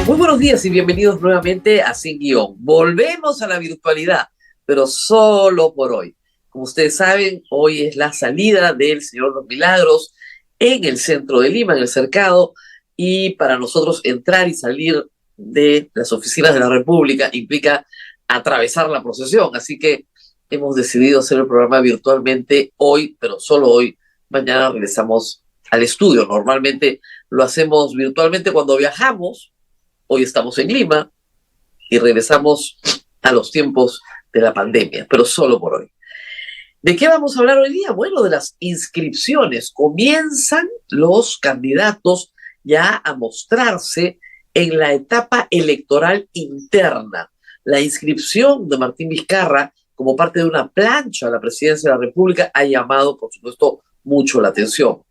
Muy buenos días y bienvenidos nuevamente a Sin Guión. Volvemos a la virtualidad, pero solo por hoy. Como ustedes saben, hoy es la salida del Señor Los Milagros en el centro de Lima, en el Cercado, y para nosotros entrar y salir de las oficinas de la República implica atravesar la procesión, así que hemos decidido hacer el programa virtualmente hoy, pero solo hoy. Mañana regresamos al estudio. Normalmente lo hacemos virtualmente cuando viajamos. Hoy estamos en Lima y regresamos a los tiempos de la pandemia, pero solo por hoy. ¿De qué vamos a hablar hoy día? Bueno, de las inscripciones. Comienzan los candidatos ya a mostrarse en la etapa electoral interna. La inscripción de Martín Vizcarra como parte de una plancha a la presidencia de la República ha llamado, por supuesto, mucho la atención.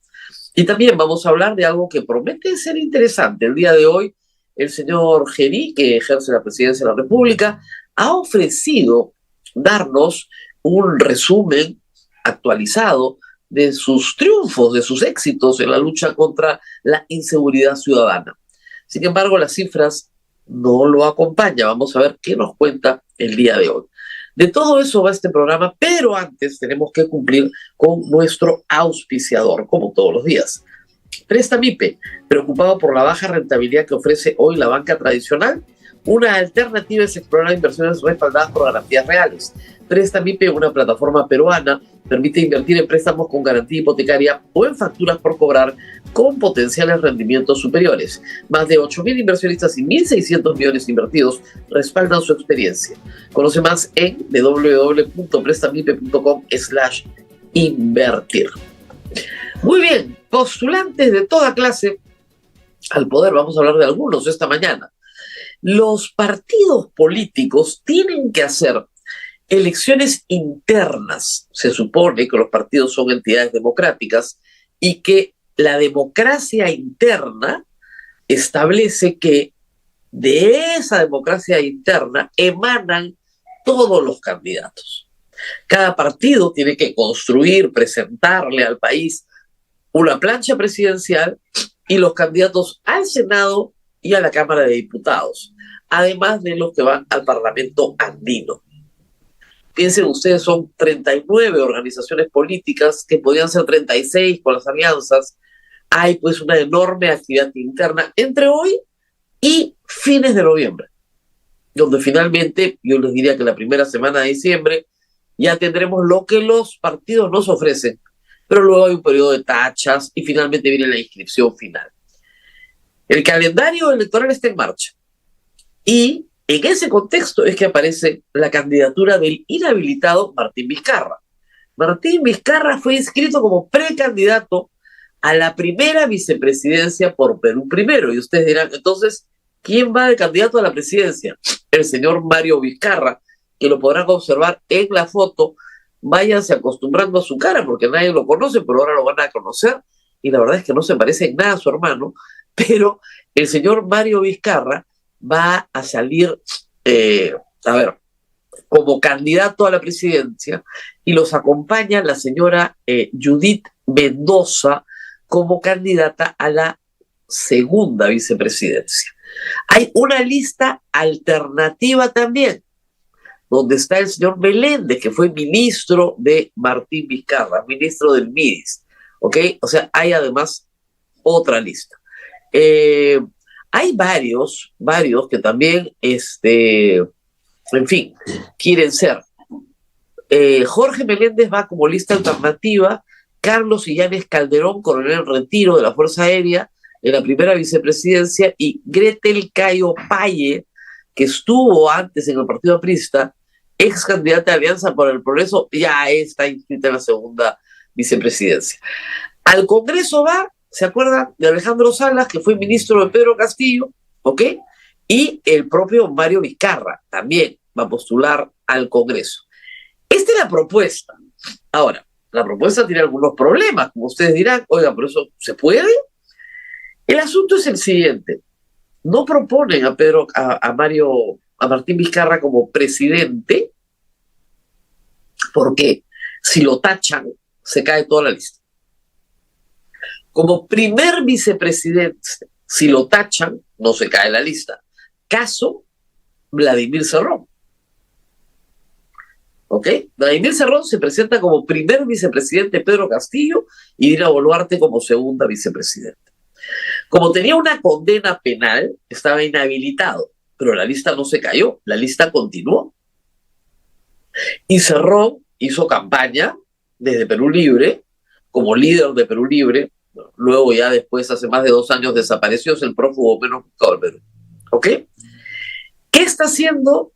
Y también vamos a hablar de algo que promete ser interesante. El día de hoy, el señor Gerí, que ejerce la presidencia de la República, ha ofrecido darnos un resumen actualizado de sus triunfos, de sus éxitos en la lucha contra la inseguridad ciudadana. Sin embargo, las cifras no lo acompañan. Vamos a ver qué nos cuenta el día de hoy. De todo eso va este programa, pero antes tenemos que cumplir con nuestro auspiciador, como todos los días. Prestamipe, preocupado por la baja rentabilidad que ofrece hoy la banca tradicional, una alternativa es explorar inversiones respaldadas por garantías reales. Prestamipe, una plataforma peruana, permite invertir en préstamos con garantía hipotecaria o en facturas por cobrar con potenciales rendimientos superiores. Más de 8.000 inversionistas y 1.600 millones invertidos respaldan su experiencia. Conoce más en www.prestamipe.com/invertir. Muy bien, postulantes de toda clase al poder, vamos a hablar de algunos esta mañana. Los partidos políticos tienen que hacer elecciones internas. Se supone que los partidos son entidades democráticas y que la democracia interna establece que de esa democracia interna emanan todos los candidatos. Cada partido tiene que construir, presentarle al país una plancha presidencial y los candidatos al Senado y a la Cámara de Diputados, además de los que van al Parlamento andino. Piensen ustedes, son 39 organizaciones políticas, que podrían ser 36 con las alianzas. Hay pues una enorme actividad interna entre hoy y fines de noviembre, donde finalmente, yo les diría que la primera semana de diciembre, ya tendremos lo que los partidos nos ofrecen, pero luego hay un periodo de tachas y finalmente viene la inscripción final. El calendario electoral está en marcha y en ese contexto es que aparece la candidatura del inhabilitado Martín Vizcarra. Martín Vizcarra fue inscrito como precandidato a la primera vicepresidencia por Perú Primero. Y ustedes dirán, entonces, ¿quién va de candidato a la presidencia? El señor Mario Vizcarra, que lo podrán observar en la foto. Váyanse acostumbrando a su cara porque nadie lo conoce, pero ahora lo van a conocer. Y la verdad es que no se parece en nada a su hermano, pero el señor Mario Vizcarra va a salir, como candidato a la presidencia, y los acompaña la señora Judith Mendoza como candidata a la segunda vicepresidencia. Hay una lista alternativa también, donde está el señor Meléndez, que fue ministro de Martín Vizcarra, ministro del MIDIS, ¿ok? O sea, hay además otra lista. Hay varios que también, en fin, quieren ser. Jorge Meléndez va como lista alternativa, Carlos Illanes Calderón, coronel en retiro de la Fuerza Aérea, en la primera vicepresidencia, y Gretel Cayo Paye, que estuvo antes en el Partido Aprista, ex candidata de Alianza por el Progreso, ya está inscrita en la segunda vicepresidencia. Al Congreso va, ¿se acuerdan de Alejandro Salas, que fue ministro de Pedro Castillo? ¿Ok? Y el propio Mario Vizcarra también va a postular al Congreso. Esta es la propuesta. Ahora, la propuesta tiene algunos problemas, como ustedes dirán, oiga, ¿pero eso se puede? El asunto es el siguiente. No proponen a Martín Vizcarra como presidente, porque si lo tachan, se cae toda la lista. Como primer vicepresidente, si lo tachan, no se cae la lista. caso Vladimir Cerrón. ¿Ok? Vladimir Cerrón se presenta como primer vicepresidente Pedro Castillo y Dina Boluarte como segunda vicepresidenta. Como tenía una condena penal, estaba inhabilitado, pero la lista no se cayó, la lista continuó. Y Cerrón hizo campaña desde Perú Libre, como líder de Perú Libre, luego ya después, hace más de 2 años, desapareció, es el prófugo menos buscado del Perú. ¿Ok? ¿Qué está haciendo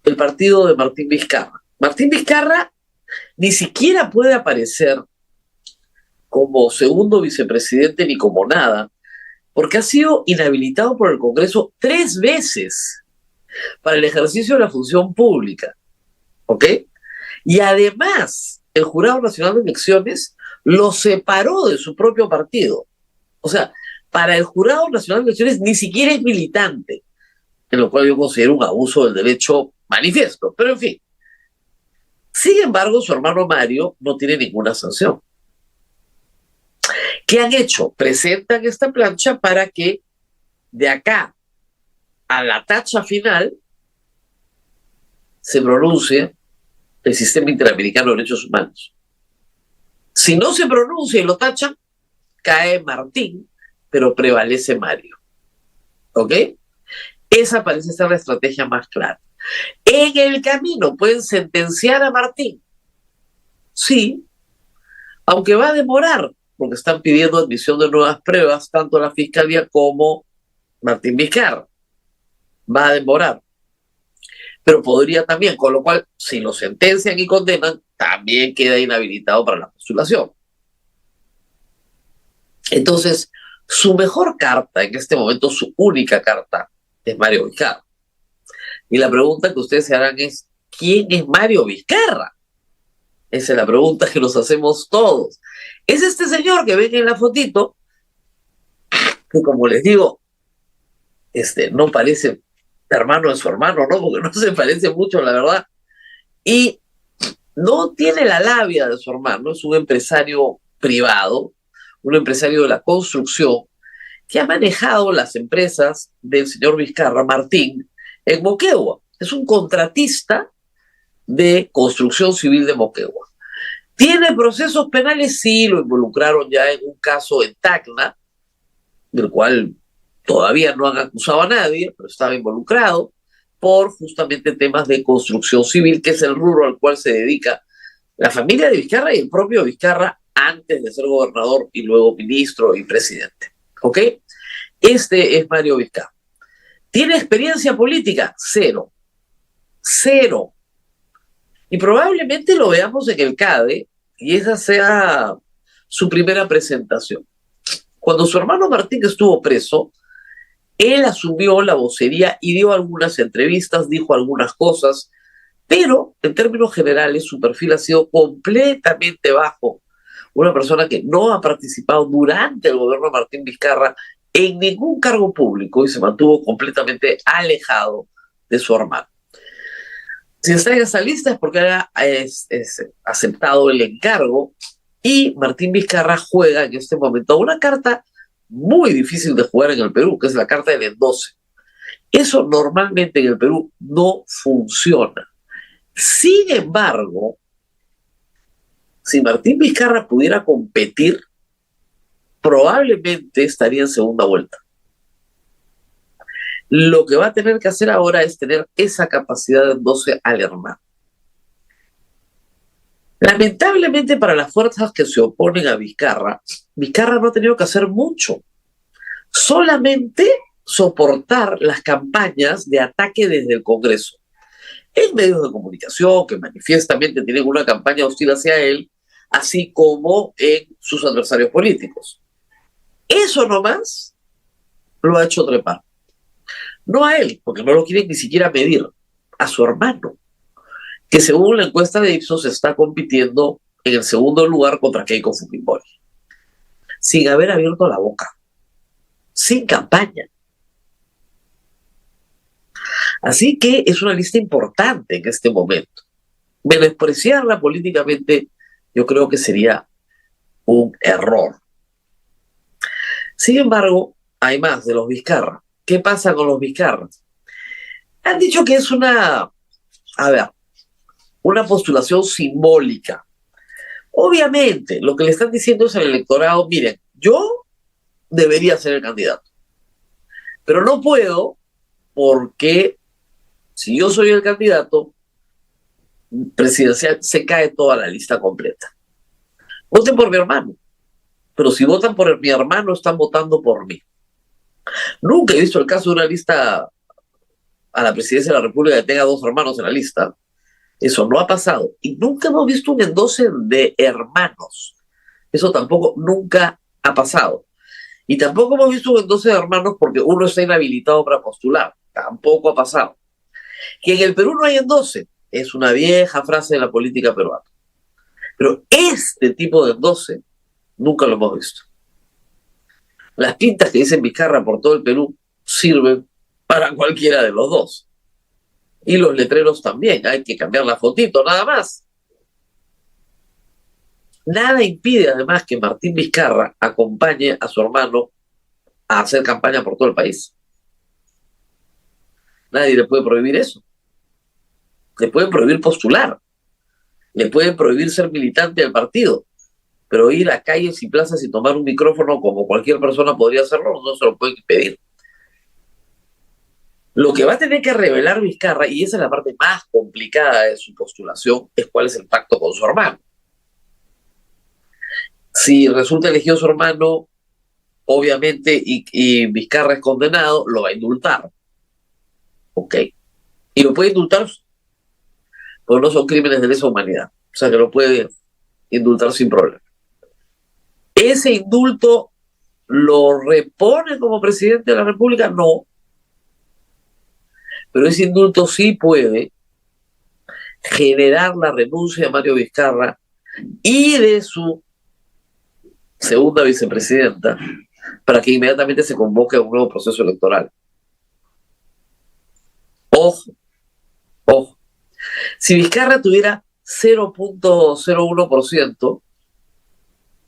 el partido de Martín Vizcarra? Martín Vizcarra ni siquiera puede aparecer como segundo vicepresidente ni como nada, porque ha sido inhabilitado por el Congreso 3 veces para el ejercicio de la función pública. ¿Ok? Y además, el Jurado Nacional de Elecciones lo separó de su propio partido. O sea, para el Jurado Nacional de Elecciones ni siquiera es militante, en lo cual yo considero un abuso del derecho manifiesto. Pero en fin. Sin embargo, su hermano Mario no tiene ninguna sanción. ¿Qué han hecho? Presentan esta plancha para que de acá a la tacha final se pronuncie el Sistema Interamericano de Derechos Humanos. Si no se pronuncia y lo tachan, cae Martín, pero prevalece Mario. ¿Ok? Esa parece ser la estrategia más clara. En el camino pueden sentenciar a Martín. Sí, aunque va a demorar, porque están pidiendo admisión de nuevas pruebas, tanto la Fiscalía como Martín Vizcarra. Va a demorar. Pero podría también, con lo cual, si lo sentencian y condenan, también queda inhabilitado para la postulación. Entonces, su mejor carta en este momento, su única carta, es Mario Vizcarra. Y la pregunta que ustedes se harán es, ¿quién es Mario Vizcarra? Esa es la pregunta que nos hacemos todos. Es este señor que ven en la fotito, que como les digo, no parece hermano de su hermano, ¿no? Porque no se parece mucho, la verdad. Y no tiene la labia de su hermano, es un empresario privado, un empresario de la construcción, que ha manejado las empresas del señor Vizcarra, Martín, en Moquegua. Es un contratista de construcción civil de Moquegua. ¿Tiene procesos penales? Sí, lo involucraron ya en un caso en Tacna, del cual todavía no han acusado a nadie, pero estaba involucrado por justamente temas de construcción civil, que es el rubro al cual se dedica la familia de Vizcarra y el propio Vizcarra antes de ser gobernador y luego ministro y presidente. ¿Ok? Este es Mario Vizcarra. ¿Tiene experiencia política? Cero. Cero. Y probablemente lo veamos en el CADE y esa sea su primera presentación. Cuando su hermano Martín estuvo preso, él asumió la vocería y dio algunas entrevistas, dijo algunas cosas, pero en términos generales su perfil ha sido completamente bajo. Una persona que no ha participado durante el gobierno de Martín Vizcarra en ningún cargo público y se mantuvo completamente alejado de su hermano. Si está en esa lista es porque ha aceptado el encargo y Martín Vizcarra juega en este momento una carta muy difícil de jugar en el Perú, que es la carta del endose. Eso normalmente en el Perú no funciona. Sin embargo, si Martín Vizcarra pudiera competir, probablemente estaría en segunda vuelta. Lo que va a tener que hacer ahora es tener esa capacidad de endose al hermano. Lamentablemente para las fuerzas que se oponen a Vizcarra, Vizcarra no ha tenido que hacer mucho. Solamente soportar las campañas de ataque desde el Congreso. En medios de comunicación que manifiestamente tienen una campaña hostil hacia él, así como en sus adversarios políticos. Eso nomás lo ha hecho trepar. No a él, porque no lo quieren ni siquiera medir, a su hermano, que según la encuesta de Ipsos está compitiendo en el segundo lugar contra Keiko Fujimori, sin haber abierto la boca, sin campaña. Así que es una lista importante en este momento. Menospreciarla políticamente yo creo que sería un error. Sin embargo, hay más de los Vizcarra. ¿Qué pasa con los Vizcarra? Han dicho que es a ver, una postulación simbólica. Obviamente, lo que le están diciendo es al electorado, miren, yo debería ser el candidato, pero no puedo porque si yo soy el candidato presidencial, se cae toda la lista completa. Voten por mi hermano, pero si votan por mi hermano, están votando por mí. Nunca he visto el caso de una lista a la presidencia de la República que tenga dos hermanos en la lista. Eso no ha pasado. Y nunca hemos visto un endose de hermanos. Eso tampoco nunca ha pasado. Y tampoco hemos visto un endose de hermanos porque uno está inhabilitado para postular. Tampoco ha pasado. Que en el Perú no hay endose es una vieja frase de la política peruana. Pero este tipo de endose nunca lo hemos visto. Las pintas que dicen Vizcarra por todo el Perú sirven para cualquiera de los dos. Y los letreros también, hay que cambiar la fotito, nada más. Nada impide además que Martín Vizcarra acompañe a su hermano a hacer campaña por todo el país. Nadie le puede prohibir eso. Le pueden prohibir postular, le pueden prohibir ser militante del partido, pero ir a calles y plazas y tomar un micrófono como cualquier persona podría hacerlo, no se lo pueden impedir. Lo que va a tener que revelar Vizcarra, y esa es la parte más complicada de su postulación, es cuál es el pacto con su hermano. Si resulta elegido su hermano, obviamente, y Vizcarra es condenado, lo va a indultar. ¿Ok? Y lo puede indultar, porque no son crímenes de lesa humanidad. O sea que lo puede indultar sin problema. ¿Ese indulto lo repone como presidente de la República? No. Pero ese indulto sí puede generar la renuncia de Mario Vizcarra y de su segunda vicepresidenta para que inmediatamente se convoque a un nuevo proceso electoral. Ojo, ojo. Si Vizcarra tuviera 0.01%,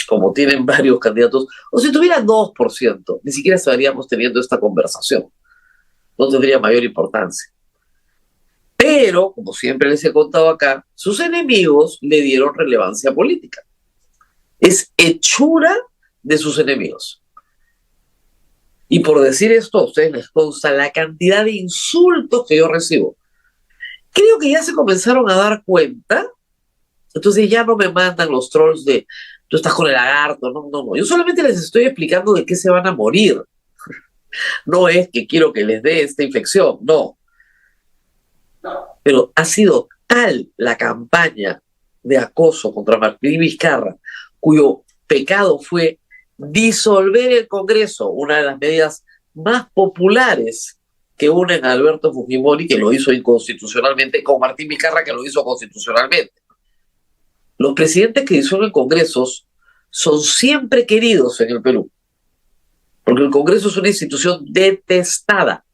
como tienen varios candidatos, o si tuviera 2%, ni siquiera estaríamos teniendo esta conversación. No tendría mayor importancia. Pero, como siempre les he contado acá, sus enemigos le dieron relevancia política. Es hechura de sus enemigos. Y por decir esto, a ustedes les consta la cantidad de insultos que yo recibo. Creo que ya se comenzaron a dar cuenta, entonces ya no me mandan los trolls de tú estás con el lagarto, no, no, no. Yo solamente les estoy explicando de qué se van a morir. No es que quiero que les dé esta infección, no. Pero ha sido tal la campaña de acoso contra Martín Vizcarra, cuyo pecado fue disolver el Congreso, una de las medidas más populares que unen a Alberto Fujimori, que lo hizo inconstitucionalmente, con Martín Vizcarra, que lo hizo constitucionalmente. Los presidentes que disuelven congresos son siempre queridos en el Perú, porque el Congreso es una institución detestada.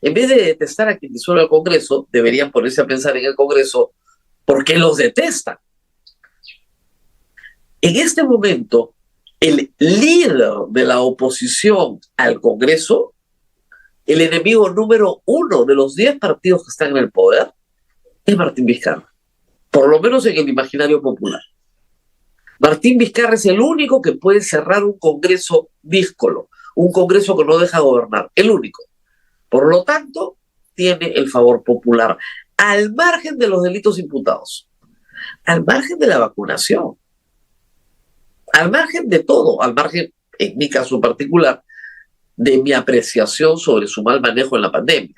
En vez de detestar a quien disuelve el Congreso, deberían ponerse a pensar en el Congreso por qué los detestan. En este momento, el líder de la oposición al Congreso, el enemigo número 1 de los 10 partidos que están en el poder, es Martín Vizcarra, por lo menos en el imaginario popular. Martín Vizcarra es el único que puede cerrar un Congreso díscolo, un Congreso que no deja gobernar, el único. Por lo tanto, tiene el favor popular, al margen de los delitos imputados, al margen de la vacunación, al margen de todo, al margen, en mi caso particular, de mi apreciación sobre su mal manejo en la pandemia.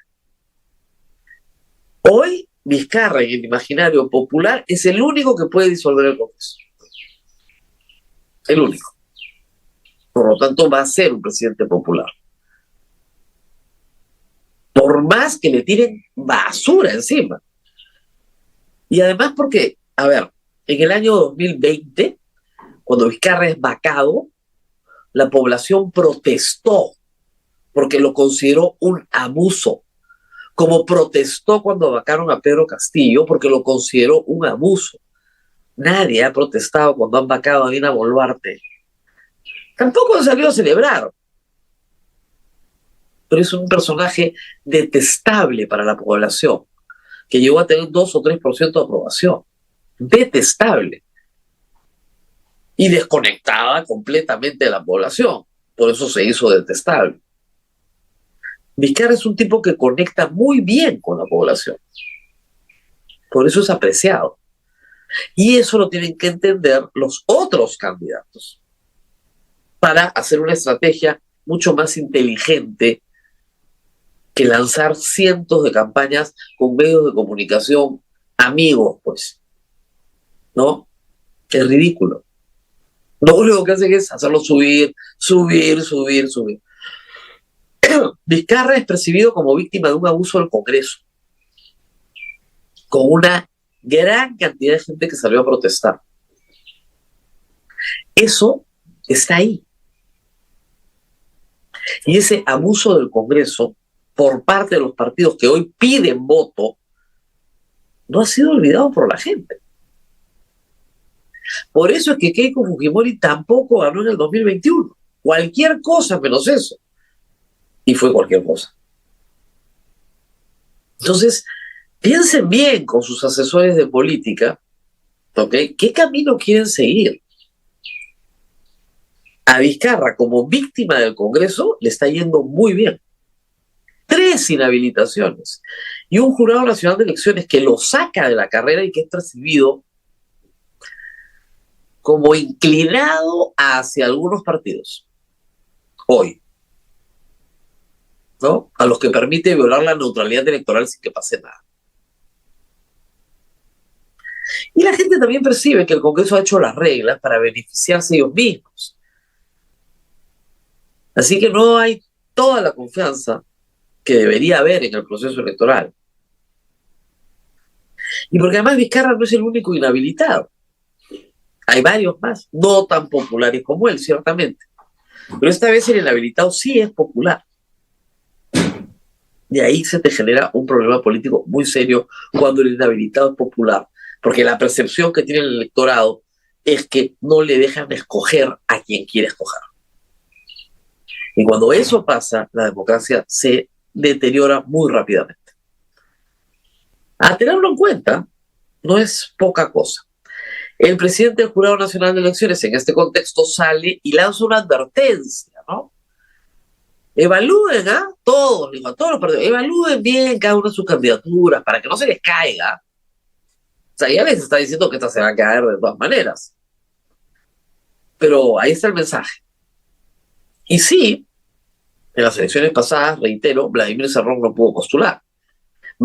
Hoy, Vizcarra, en el imaginario popular, es el único que puede disolver el Congreso. El único. Por lo tanto, va a ser un presidente popular. Por más que le tiren basura encima. Y además porque, a ver, en el año 2020, cuando Vizcarra es vacado, la población protestó porque lo consideró un abuso, como protestó cuando vacaron a Pedro Castillo porque lo consideró un abuso. Nadie ha protestado cuando han vacado a Dina Boluarte. Tampoco han salido a celebrar. pero es un personaje detestable para la población, que llegó a tener 2 o 3% de aprobación. Detestable. Y desconectada completamente de la población. Por eso se hizo detestable. Vizcarra es un tipo que conecta muy bien con la población. Por eso es apreciado. Y eso lo tienen que entender los otros candidatos para hacer una estrategia mucho más inteligente que lanzar cientos de campañas con medios de comunicación amigos, pues, ¿no? Es ridículo. Lo único que hacen es hacerlo subir, subir, subir, subir. Vizcarra es percibido como víctima de un abuso del Congreso, con una gran cantidad de gente que salió a protestar. Eso está ahí. Y ese abuso del Congreso por parte de los partidos que hoy piden voto no ha sido olvidado por la gente. Por eso es que Keiko Fujimori tampoco ganó en el 2021. Cualquier cosa menos eso. Y fue cualquier cosa. Entonces, piensen bien con sus asesores de política, ¿ok? ¿Qué camino quieren seguir? A Vizcarra, como víctima del Congreso, le está yendo muy bien. 3 inhabilitaciones. Y un jurado nacional de elecciones que lo saca de la carrera y que es percibido como inclinado hacia algunos partidos. Hoy. ¿No? A los que permite violar la neutralidad electoral sin que pase nada. Y la gente también percibe que el Congreso ha hecho las reglas para beneficiarse ellos mismos. Así que no hay toda la confianza que debería haber en el proceso electoral. Y porque además Vizcarra no es el único inhabilitado. Hay varios más, no tan populares como él, ciertamente. Pero esta vez el inhabilitado sí es popular. De ahí se te genera un problema político muy serio cuando el inhabilitado es popular. Porque la percepción que tiene el electorado es que no le dejan escoger a quien quiere escoger. Y cuando eso pasa, la democracia se deteriora muy rápidamente. A tenerlo en cuenta, no es poca cosa. El presidente del Jurado Nacional de Elecciones en este contexto sale y lanza una advertencia, ¿no? Evalúen, todos, digo, a todos los partidos, evalúen bien cada una de sus candidaturas para que no se les caiga. O sea, ya les está diciendo que esta se va a caer de todas maneras. Pero ahí está el mensaje. Y sí, en las elecciones pasadas, reitero, Vladimir Cerrón no pudo postular.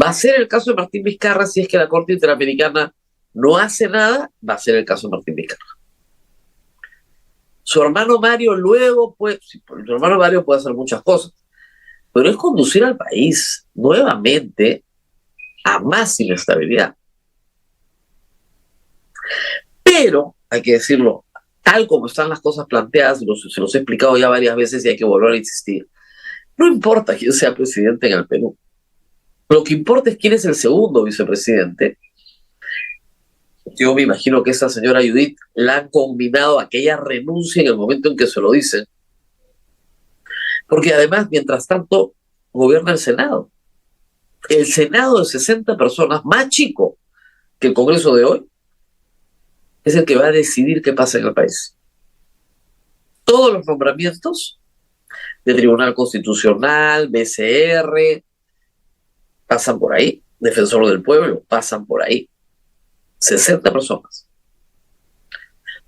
Va a ser el caso de Martín Vizcarra si es que la Corte Interamericana no hace nada, va a ser el caso de Martín Vizcarra. Su hermano Mario su hermano Mario puede hacer muchas cosas, pero es conducir al país nuevamente a más inestabilidad. Pero, hay que decirlo, tal como están las cosas planteadas, se los he explicado ya varias veces y hay que volver a insistir, no importa quién sea presidente en el Perú. Lo que importa es quién es el segundo vicepresidente. Yo me imagino que esta señora Judith la han combinado a que ella renuncie en el momento en que se lo dicen. Porque además, mientras tanto, gobierna el Senado. El Senado de 60 personas, más chico que el Congreso de hoy, es el que va a decidir qué pasa en el país. Todos los nombramientos de Tribunal Constitucional, BCR, pasan por ahí. Defensor del Pueblo, pasan por ahí. 60 personas.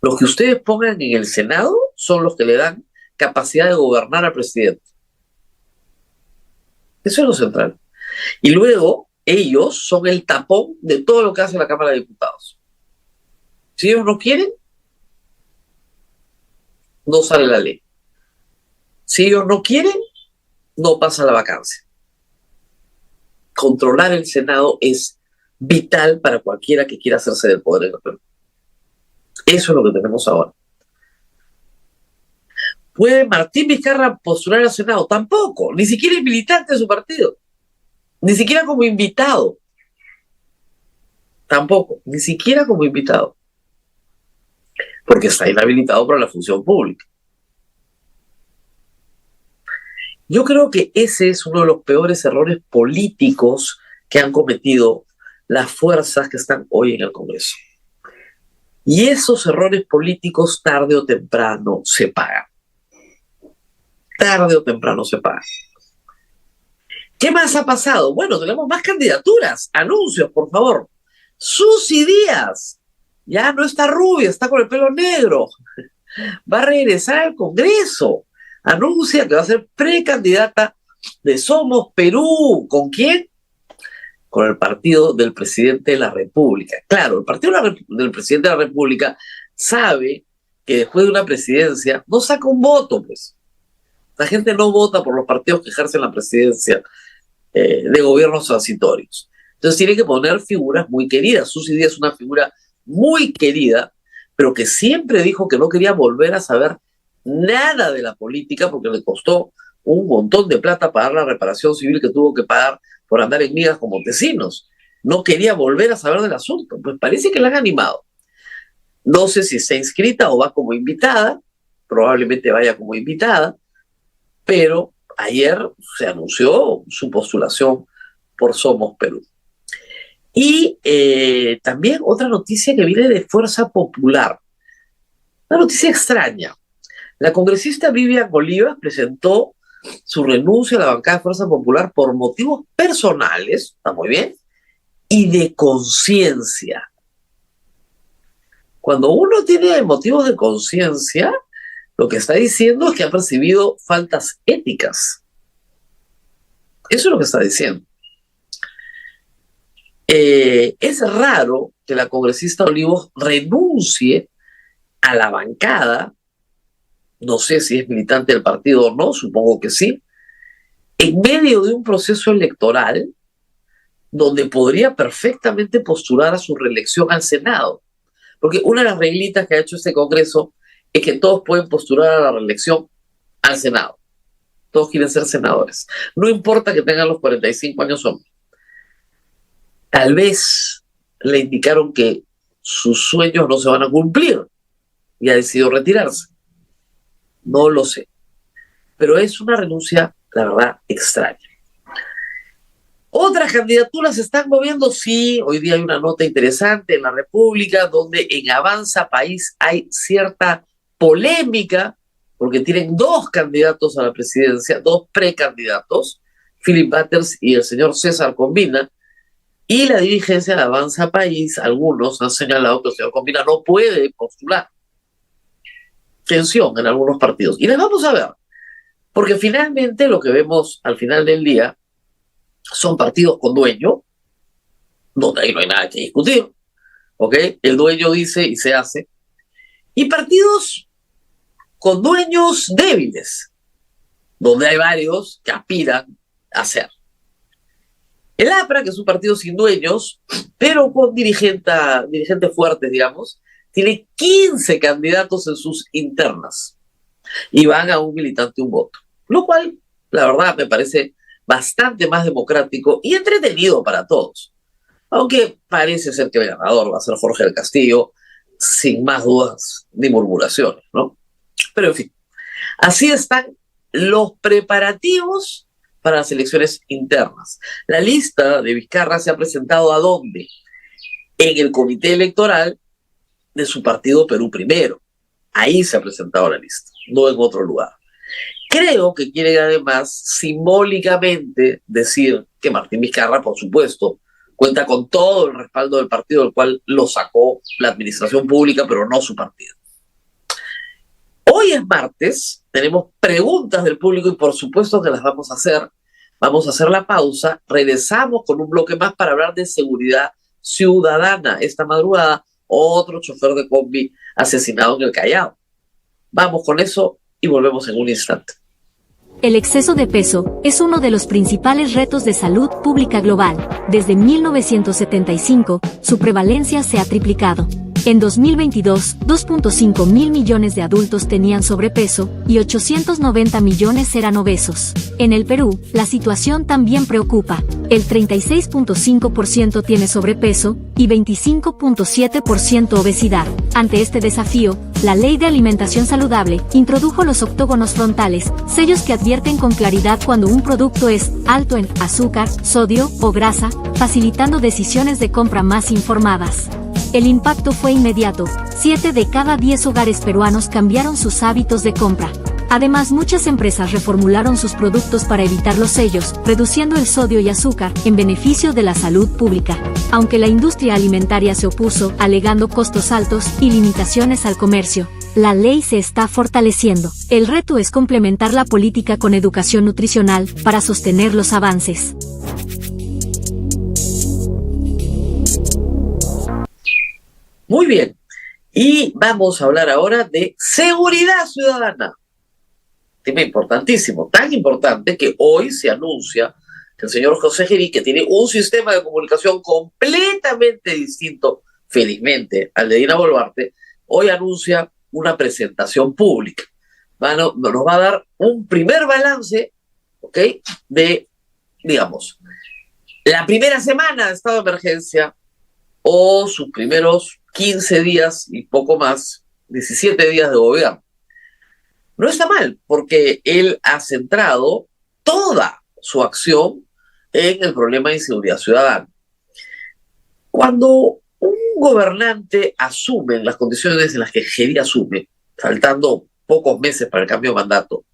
Los que ustedes pongan en el Senado son los que le dan capacidad de gobernar al presidente. Eso es lo central. Y luego, ellos son el tapón de todo lo que hace la Cámara de Diputados. Si ellos no quieren, no sale la ley. Si ellos no quieren, no pasa la vacancia. Controlar el Senado es vital para cualquiera que quiera hacerse del poder en el Perú. Eso es lo que tenemos ahora. ¿Puede Martín Vizcarra postular al Senado? Tampoco, ni siquiera es militante de su partido, ni siquiera como invitado. Tampoco, ni siquiera como invitado, porque está inhabilitado para la función pública. Yo creo que ese es uno de los peores errores políticos que han cometido las fuerzas que están hoy en el Congreso. Y esos errores políticos tarde o temprano se pagan. Tarde o temprano se pagan. ¿Qué más ha pasado? Bueno, tenemos más candidaturas. Anuncios, por favor. Susy Díaz. Ya no está rubia, está con el pelo negro. Va a regresar al Congreso. Anuncia que va a ser precandidata de Somos Perú. ¿Con quién? Con el partido del presidente de la República. Claro, el partido del presidente de la República sabe que después de una presidencia no saca un voto, pues. La gente no vota por los partidos que ejercen la presidencia de gobiernos transitorios. Entonces tiene que poner figuras muy queridas. Susy Díaz es una figura muy querida, pero que siempre dijo que no quería volver a saber nada de la política porque le costó un montón de plata pagar la reparación civil que tuvo que pagar por andar en migas con Montesinos. No quería volver a saber del asunto. Pues parece que la han animado. No sé si está inscrita o va como invitada, probablemente vaya como invitada, pero ayer se anunció su postulación por Somos Perú. Y también otra noticia que viene de Fuerza Popular, una noticia extraña. La congresista Vivian Olivas presentó su renuncia a la bancada de Fuerza Popular por motivos personales, está muy bien, y de conciencia. Cuando uno tiene motivos de conciencia, lo que está diciendo es que ha percibido faltas éticas. Eso es lo que está diciendo. Es raro que la congresista Olivos renuncie a la bancada, no sé si es militante del partido o no, supongo que sí, en medio de un proceso electoral donde podría perfectamente postular a su reelección al Senado. Porque una de las reglitas que ha hecho este Congreso es que todos pueden postular a la reelección al Senado. Todos quieren ser senadores. No importa que tengan los 45 años o no. Tal vez le indicaron que sus sueños no se van a cumplir y ha decidido retirarse. No lo sé. Pero es una renuncia, la verdad, extraña. Otras candidaturas se están moviendo, sí. Hoy día hay una nota interesante en La República donde en Avanza País hay cierta polémica porque tienen dos candidatos a la presidencia, dos precandidatos, Philip Butters y el señor César Combina, y la dirigencia de Avanza País, algunos han señalado que el señor Combina no puede postular. Tensión en algunos partidos. Y les vamos a ver, porque finalmente lo que vemos al final del día son partidos con dueño, donde ahí no hay nada que discutir, ¿ok? El dueño dice y se hace, y partidos con dueños débiles, donde hay varios que aspiran a ser. El APRA, que es un partido sin dueños, pero con dirigentes fuertes, digamos, tiene 15 candidatos en sus internas y van a un militante un voto, lo cual, la verdad, me parece bastante más democrático y entretenido para todos. Aunque parece ser que el ganador va a ser Jorge del Castillo, sin más dudas ni murmuraciones, ¿no? Pero en fin, así están los preparativos para las elecciones internas. La lista de Vizcarra se ha presentado ¿a dónde? En el comité electoral de su partido Perú Primero. Ahí se ha presentado la lista, no en otro lugar. Creo que quieren además simbólicamente decir que Martín Vizcarra, por supuesto, cuenta con todo el respaldo del partido del cual lo sacó la administración pública, pero no su partido. Hoy es martes, tenemos preguntas del público y por supuesto que las vamos a hacer. Vamos a hacer la pausa, regresamos con un bloque más para hablar de seguridad ciudadana. Esta madrugada, otro chofer de combi asesinado en el Callao. Vamos con eso y volvemos en un instante. El exceso de peso es uno de los principales retos de salud pública global. Desde 1975, su prevalencia se ha triplicado. En 2022, 2.5 mil millones de adultos tenían sobrepeso y 890 millones eran obesos. En el Perú, la situación también preocupa. El 36.5% tiene sobrepeso y 25.7% obesidad. Ante este desafío, la Ley de Alimentación Saludable introdujo los octógonos frontales, sellos que advierten con claridad cuando un producto es alto en azúcar, sodio o grasa, facilitando decisiones de compra más informadas. El impacto fue inmediato. 7 de cada 10 hogares peruanos cambiaron sus hábitos de compra. Además, muchas empresas reformularon sus productos para evitar los sellos, reduciendo el sodio y azúcar, en beneficio de la salud pública. Aunque la industria alimentaria se opuso, alegando costos altos y limitaciones al comercio, la ley se está fortaleciendo. El reto es complementar la política con educación nutricional para sostener los avances. Muy bien. Y vamos a hablar ahora de seguridad ciudadana. Tema importantísimo, tan importante que hoy se anuncia que el señor José Gerí, que tiene un sistema de comunicación completamente distinto, felizmente, al de Dina Boluarte, hoy anuncia una presentación pública. Nos va a dar un primer balance, ¿ok?, de, digamos, la primera semana de estado de emergencia o sus primeros 15 días y poco más, 17 días de gobierno. No está mal, porque él ha centrado toda su acción en el problema de inseguridad ciudadana. Cuando un gobernante asume en las condiciones en las que Gerí asume, faltando pocos meses para el cambio de mandato,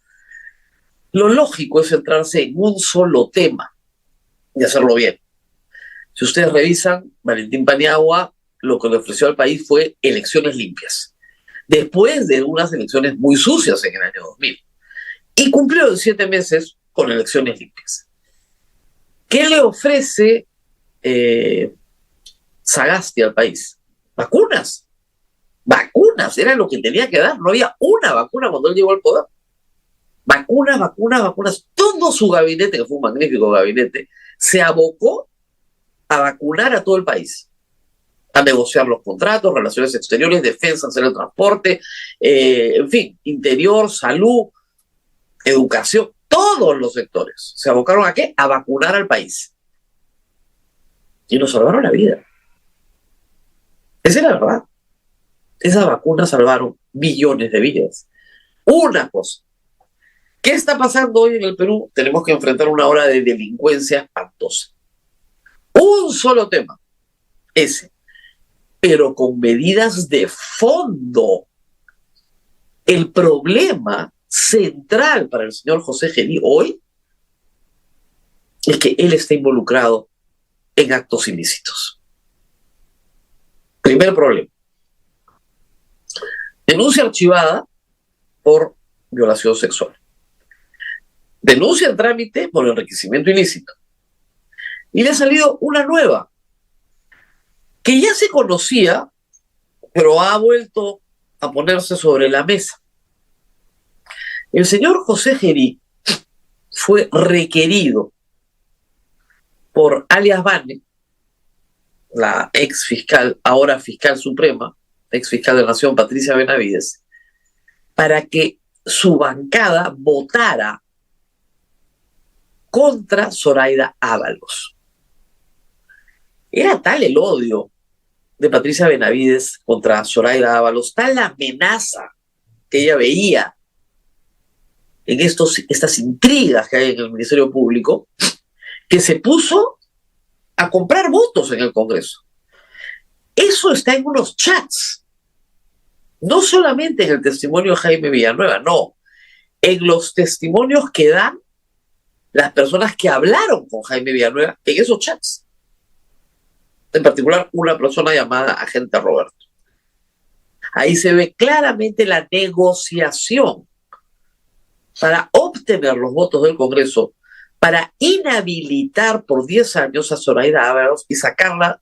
lo lógico es centrarse en un solo tema y hacerlo bien. Si ustedes revisan, Valentín Paniagua lo que le ofreció al país fue elecciones limpias, después de unas elecciones muy sucias en el año 2000. Y cumplió en 7 meses con elecciones limpias. ¿Qué le ofrece Sagasti al país? Vacunas. Vacunas, era lo que tenía que dar. No había una vacuna cuando él llegó al poder. Vacunas, vacunas, vacunas. Todo su gabinete, que fue un magnífico gabinete, se abocó a vacunar a todo el país, a negociar los contratos, relaciones exteriores, defensa, hacer el transporte, en fin, interior, salud, educación, todos los sectores. ¿Se abocaron a qué? A vacunar al país. Y nos salvaron la vida. Esa es la verdad. Esas vacunas salvaron millones de vidas. Una cosa. ¿Qué está pasando hoy en el Perú? Tenemos que enfrentar una ola de delincuencia espantosa. Un solo tema, ese, pero con medidas de fondo. El problema central para el señor José Gerí hoy es que él está involucrado en actos ilícitos. Primer problema. Denuncia archivada por violación sexual. Denuncia en trámite por enriquecimiento ilícito. Y le ha salido una nueva, que ya se conocía, pero ha vuelto a ponerse sobre la mesa. El señor José Gerí fue requerido por alias Bane, la ex fiscal, ahora fiscal suprema, ex fiscal de la Nación, Patricia Benavides, para que su bancada votara contra Zoraida Ábalos. Era tal el odio de Patricia Benavides contra Zoraida Ábalos, tal la amenaza que ella veía en estas intrigas que hay en el Ministerio Público, que se puso a comprar votos en el Congreso. Eso está en unos chats, no solamente en el testimonio de Jaime Villanueva, no, en los testimonios que dan las personas que hablaron con Jaime Villanueva en esos chats. En particular, una persona llamada Agente Roberto. Ahí se ve claramente la negociación para obtener los votos del Congreso, para inhabilitar por 10 años a Zoraida Ábalos y sacarla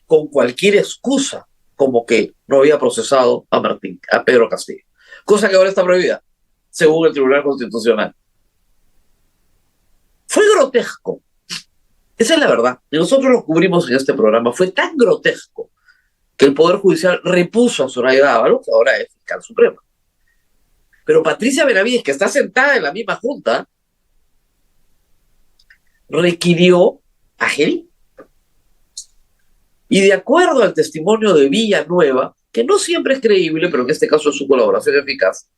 con cualquier excusa, como que no había procesado a Pedro Castillo. Cosa que ahora está prohibida, según el Tribunal Constitucional. Fue grotesco. Esa es la verdad. Y nosotros lo cubrimos en este programa. Fue tan grotesco que el Poder Judicial repuso a Zoraida Ábalos, que ahora es fiscal suprema. Pero Patricia Benavides, que está sentada en la misma junta, requirió a Gerí. Y de acuerdo al testimonio de Villanueva, que no siempre es creíble, pero en este caso es su colaboración eficaz,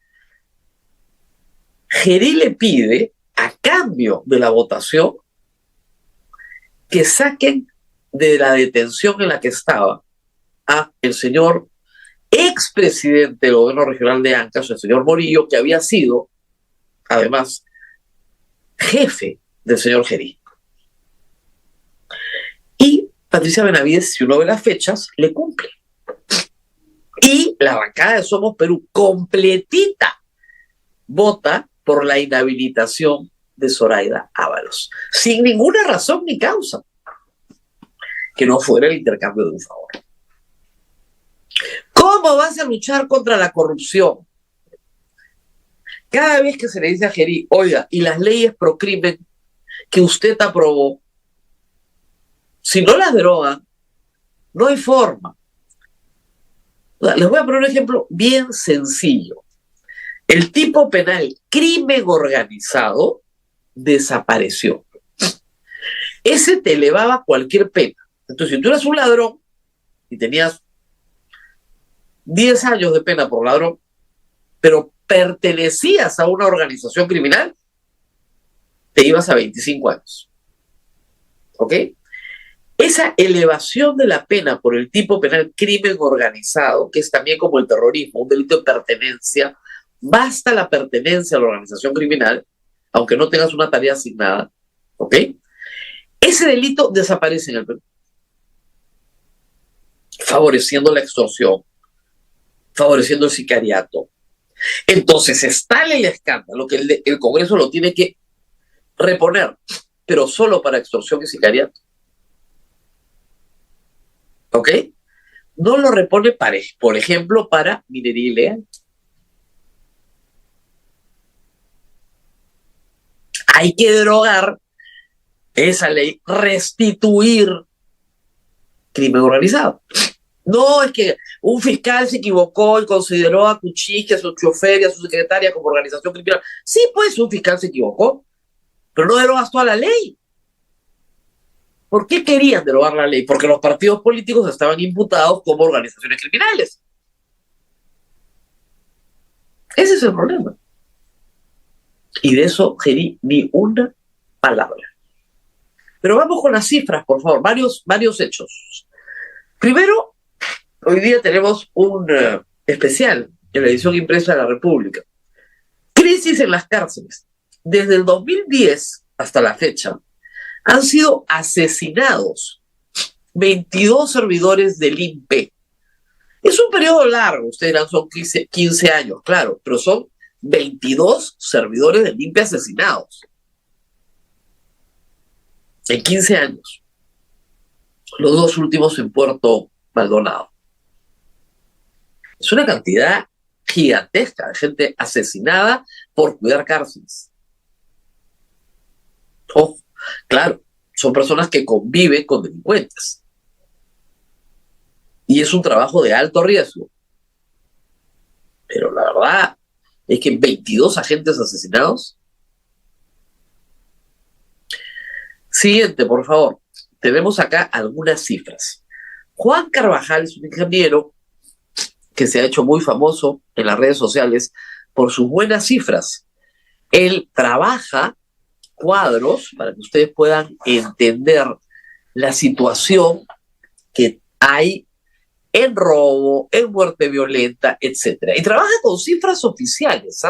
Gerí le pide, a cambio de la votación, que saquen de la detención en la que estaba a el señor expresidente del gobierno regional de Ancash, el señor Morillo, que había sido, además, jefe del señor Gerí. Y Patricia Benavides, si uno ve las fechas, le cumple. Y la bancada de Somos Perú, completita, vota por la inhabilitación de Zoraida Ábalos, sin ninguna razón ni causa, que no fuera el intercambio de un favor. ¿Cómo vas a luchar contra la corrupción? Cada vez que se le dice a Gerí, oiga, y las leyes pro crimen que usted aprobó, si no las derogan, no hay forma. Les voy a poner un ejemplo bien sencillo. El tipo penal crimen organizado desapareció. Ese te elevaba cualquier pena. Entonces, si tú eras un ladrón y tenías 10 años de pena por ladrón, pero pertenecías a una organización criminal, te ibas a 25 años. ¿Ok? Esa elevación de la pena por el tipo penal crimen organizado, que es también como el terrorismo, un delito de pertenencia, basta la pertenencia a la organización criminal, aunque no tengas una tarea asignada, ¿ok? Ese delito desaparece en el Perú, favoreciendo la extorsión, favoreciendo el sicariato. Entonces está el escándalo que el Congreso lo tiene que reponer, pero solo para extorsión y sicariato. ¿Ok? No lo repone, por ejemplo, para minería ilegal. Hay que derogar esa ley, restituir crimen organizado. No es que un fiscal se equivocó y consideró a Kuczynski, a su chofer y a su secretaria como organización criminal. Sí, pues un fiscal se equivocó, pero no derogas toda la ley. ¿Por qué querían derogar la ley? Porque los partidos políticos estaban imputados como organizaciones criminales. Ese es el problema. Y de eso, Gerí, ni una palabra. Pero vamos con las cifras, por favor. Varios hechos. Primero, hoy día tenemos un especial en la edición impresa de La República. Crisis en las cárceles. Desde el 2010 hasta la fecha, han sido asesinados 22 servidores del INPE. Es un periodo largo, ustedes dirán, son 15 años, claro, pero son 22 servidores del INPE asesinados en 15 años. Los dos últimos en Puerto Maldonado. Es una cantidad gigantesca de gente asesinada por cuidar cárceles. Ojo, claro, son personas que conviven con delincuentes. Y es un trabajo de alto riesgo. Pero la verdad es que 22 agentes asesinados. Siguiente, por favor. Tenemos acá algunas cifras. Juan Carvajal es un ingeniero que se ha hecho muy famoso en las redes sociales por sus buenas cifras. Él trabaja cuadros para que ustedes puedan entender la situación que hay en robo, en muerte violenta, etc. Y trabaja con cifras oficiales.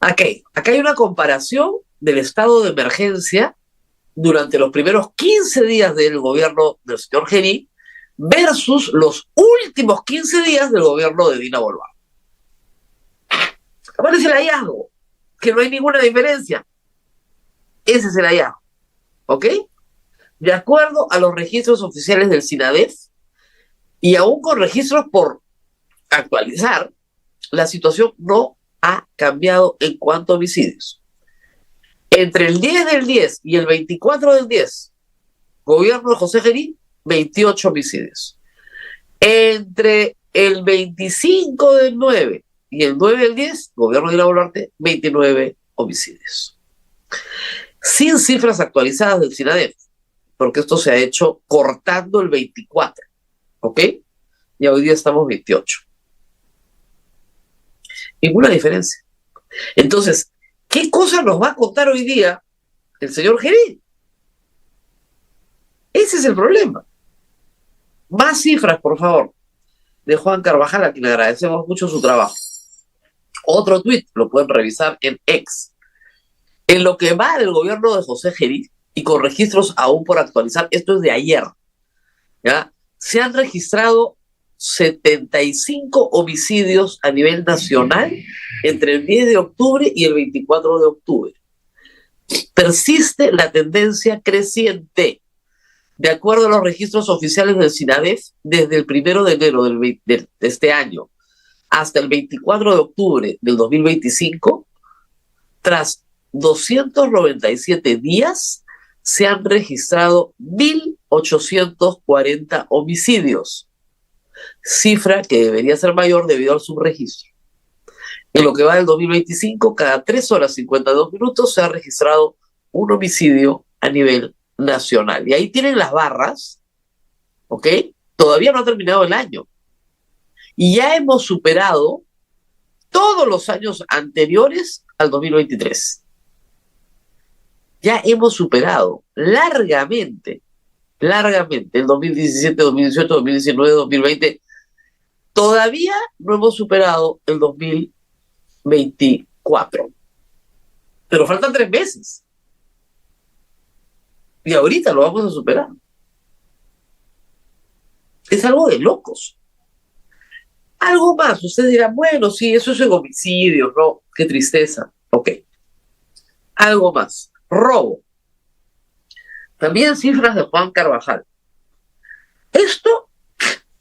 Acá hay una comparación del estado de emergencia durante los primeros 15 días del gobierno del señor Gerí versus los últimos 15 días del gobierno de Dina Boluarte. ¿Cuál es el hallazgo? Que no hay ninguna diferencia. Ese es el hallazgo. ¿Ok? De acuerdo a los registros oficiales del SINADEF, y aún con registros por actualizar, la situación no ha cambiado en cuanto a homicidios. Entre el 10 del 10 y el 24 del 10, gobierno de José Gerí, 28 homicidios. Entre el 25 del 9 y el 9 del 10, gobierno de Dina Boluarte, 29 homicidios. Sin cifras actualizadas del SINADEF, porque esto se ha hecho cortando el 24, ¿ok? Y hoy día estamos 28. Ninguna diferencia. Entonces, ¿qué cosa nos va a contar hoy día el señor Gerí? Ese es el problema. Más cifras, por favor, de Juan Carvajal, a quien le agradecemos mucho su trabajo. Otro tuit, lo pueden revisar en X. En lo que va del gobierno de José Gerí, y con registros aún por actualizar, esto es de ayer, ¿ya? Se han registrado 75 homicidios a nivel nacional entre el 10 de octubre y el 24 de octubre. Persiste la tendencia creciente. De acuerdo a los registros oficiales del SINADEF, desde el 1 de enero de este año hasta el 24 de octubre del 2025, tras 297 días, se han registrado 1.840 homicidios, cifra que debería ser mayor debido al subregistro. En lo que va del 2025, cada 3 horas 52 minutos se ha registrado un homicidio a nivel nacional. Y ahí tienen las barras, ¿ok? Todavía no ha terminado el año. Y ya hemos superado todos los años anteriores al 2023. Ya hemos superado largamente, el 2017, 2018, 2019, 2020. Todavía no hemos superado el 2024. Pero faltan 3 meses. Y ahorita lo vamos a superar. Es algo de locos. Algo más, ustedes dirán, bueno, sí, eso es en homicidios, ¿no? Qué tristeza. Ok. Algo más. Robo. También cifras de Juan Carvajal. Esto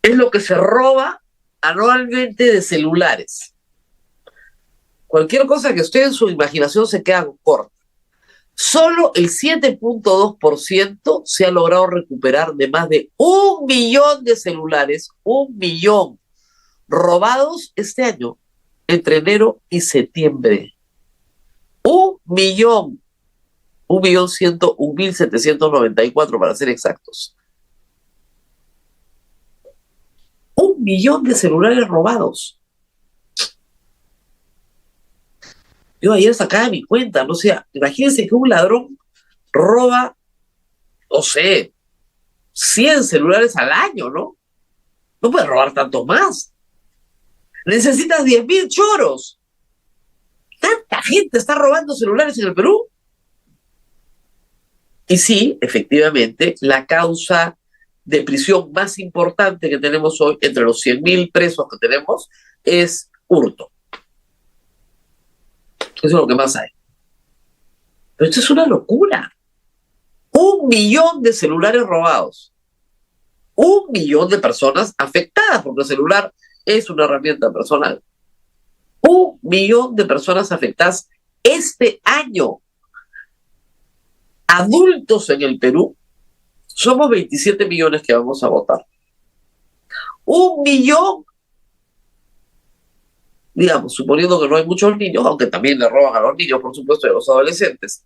es lo que se roba anualmente de celulares. Cualquier cosa que usted en su imaginación se queda corta. Solo el 7.2% se ha logrado recuperar de más de 1 millón de celulares, 1 millón, robados este año, entre enero y septiembre. 1 millón. 1.101.794 para ser exactos. 1 millón de celulares robados. Yo ayer sacaba mi cuenta, no sé, imagínense que un ladrón roba, no sé, 100 celulares al año, ¿no? No puede robar tanto más. Necesitas 10.000 choros. ¿Tanta gente está robando celulares en el Perú? Y sí, efectivamente, la causa de prisión más importante que tenemos hoy, entre los 100.000 presos que tenemos, es hurto. Eso es lo que más hay. Pero esto es una locura. 1 millón de celulares robados. 1 millón de personas afectadas, porque el celular es una herramienta personal. 1 millón de personas afectadas este año. Adultos en el Perú, somos 27 millones que vamos a votar. 1 millón, digamos, suponiendo que no hay muchos niños, aunque también le roban a los niños, por supuesto, y a los adolescentes,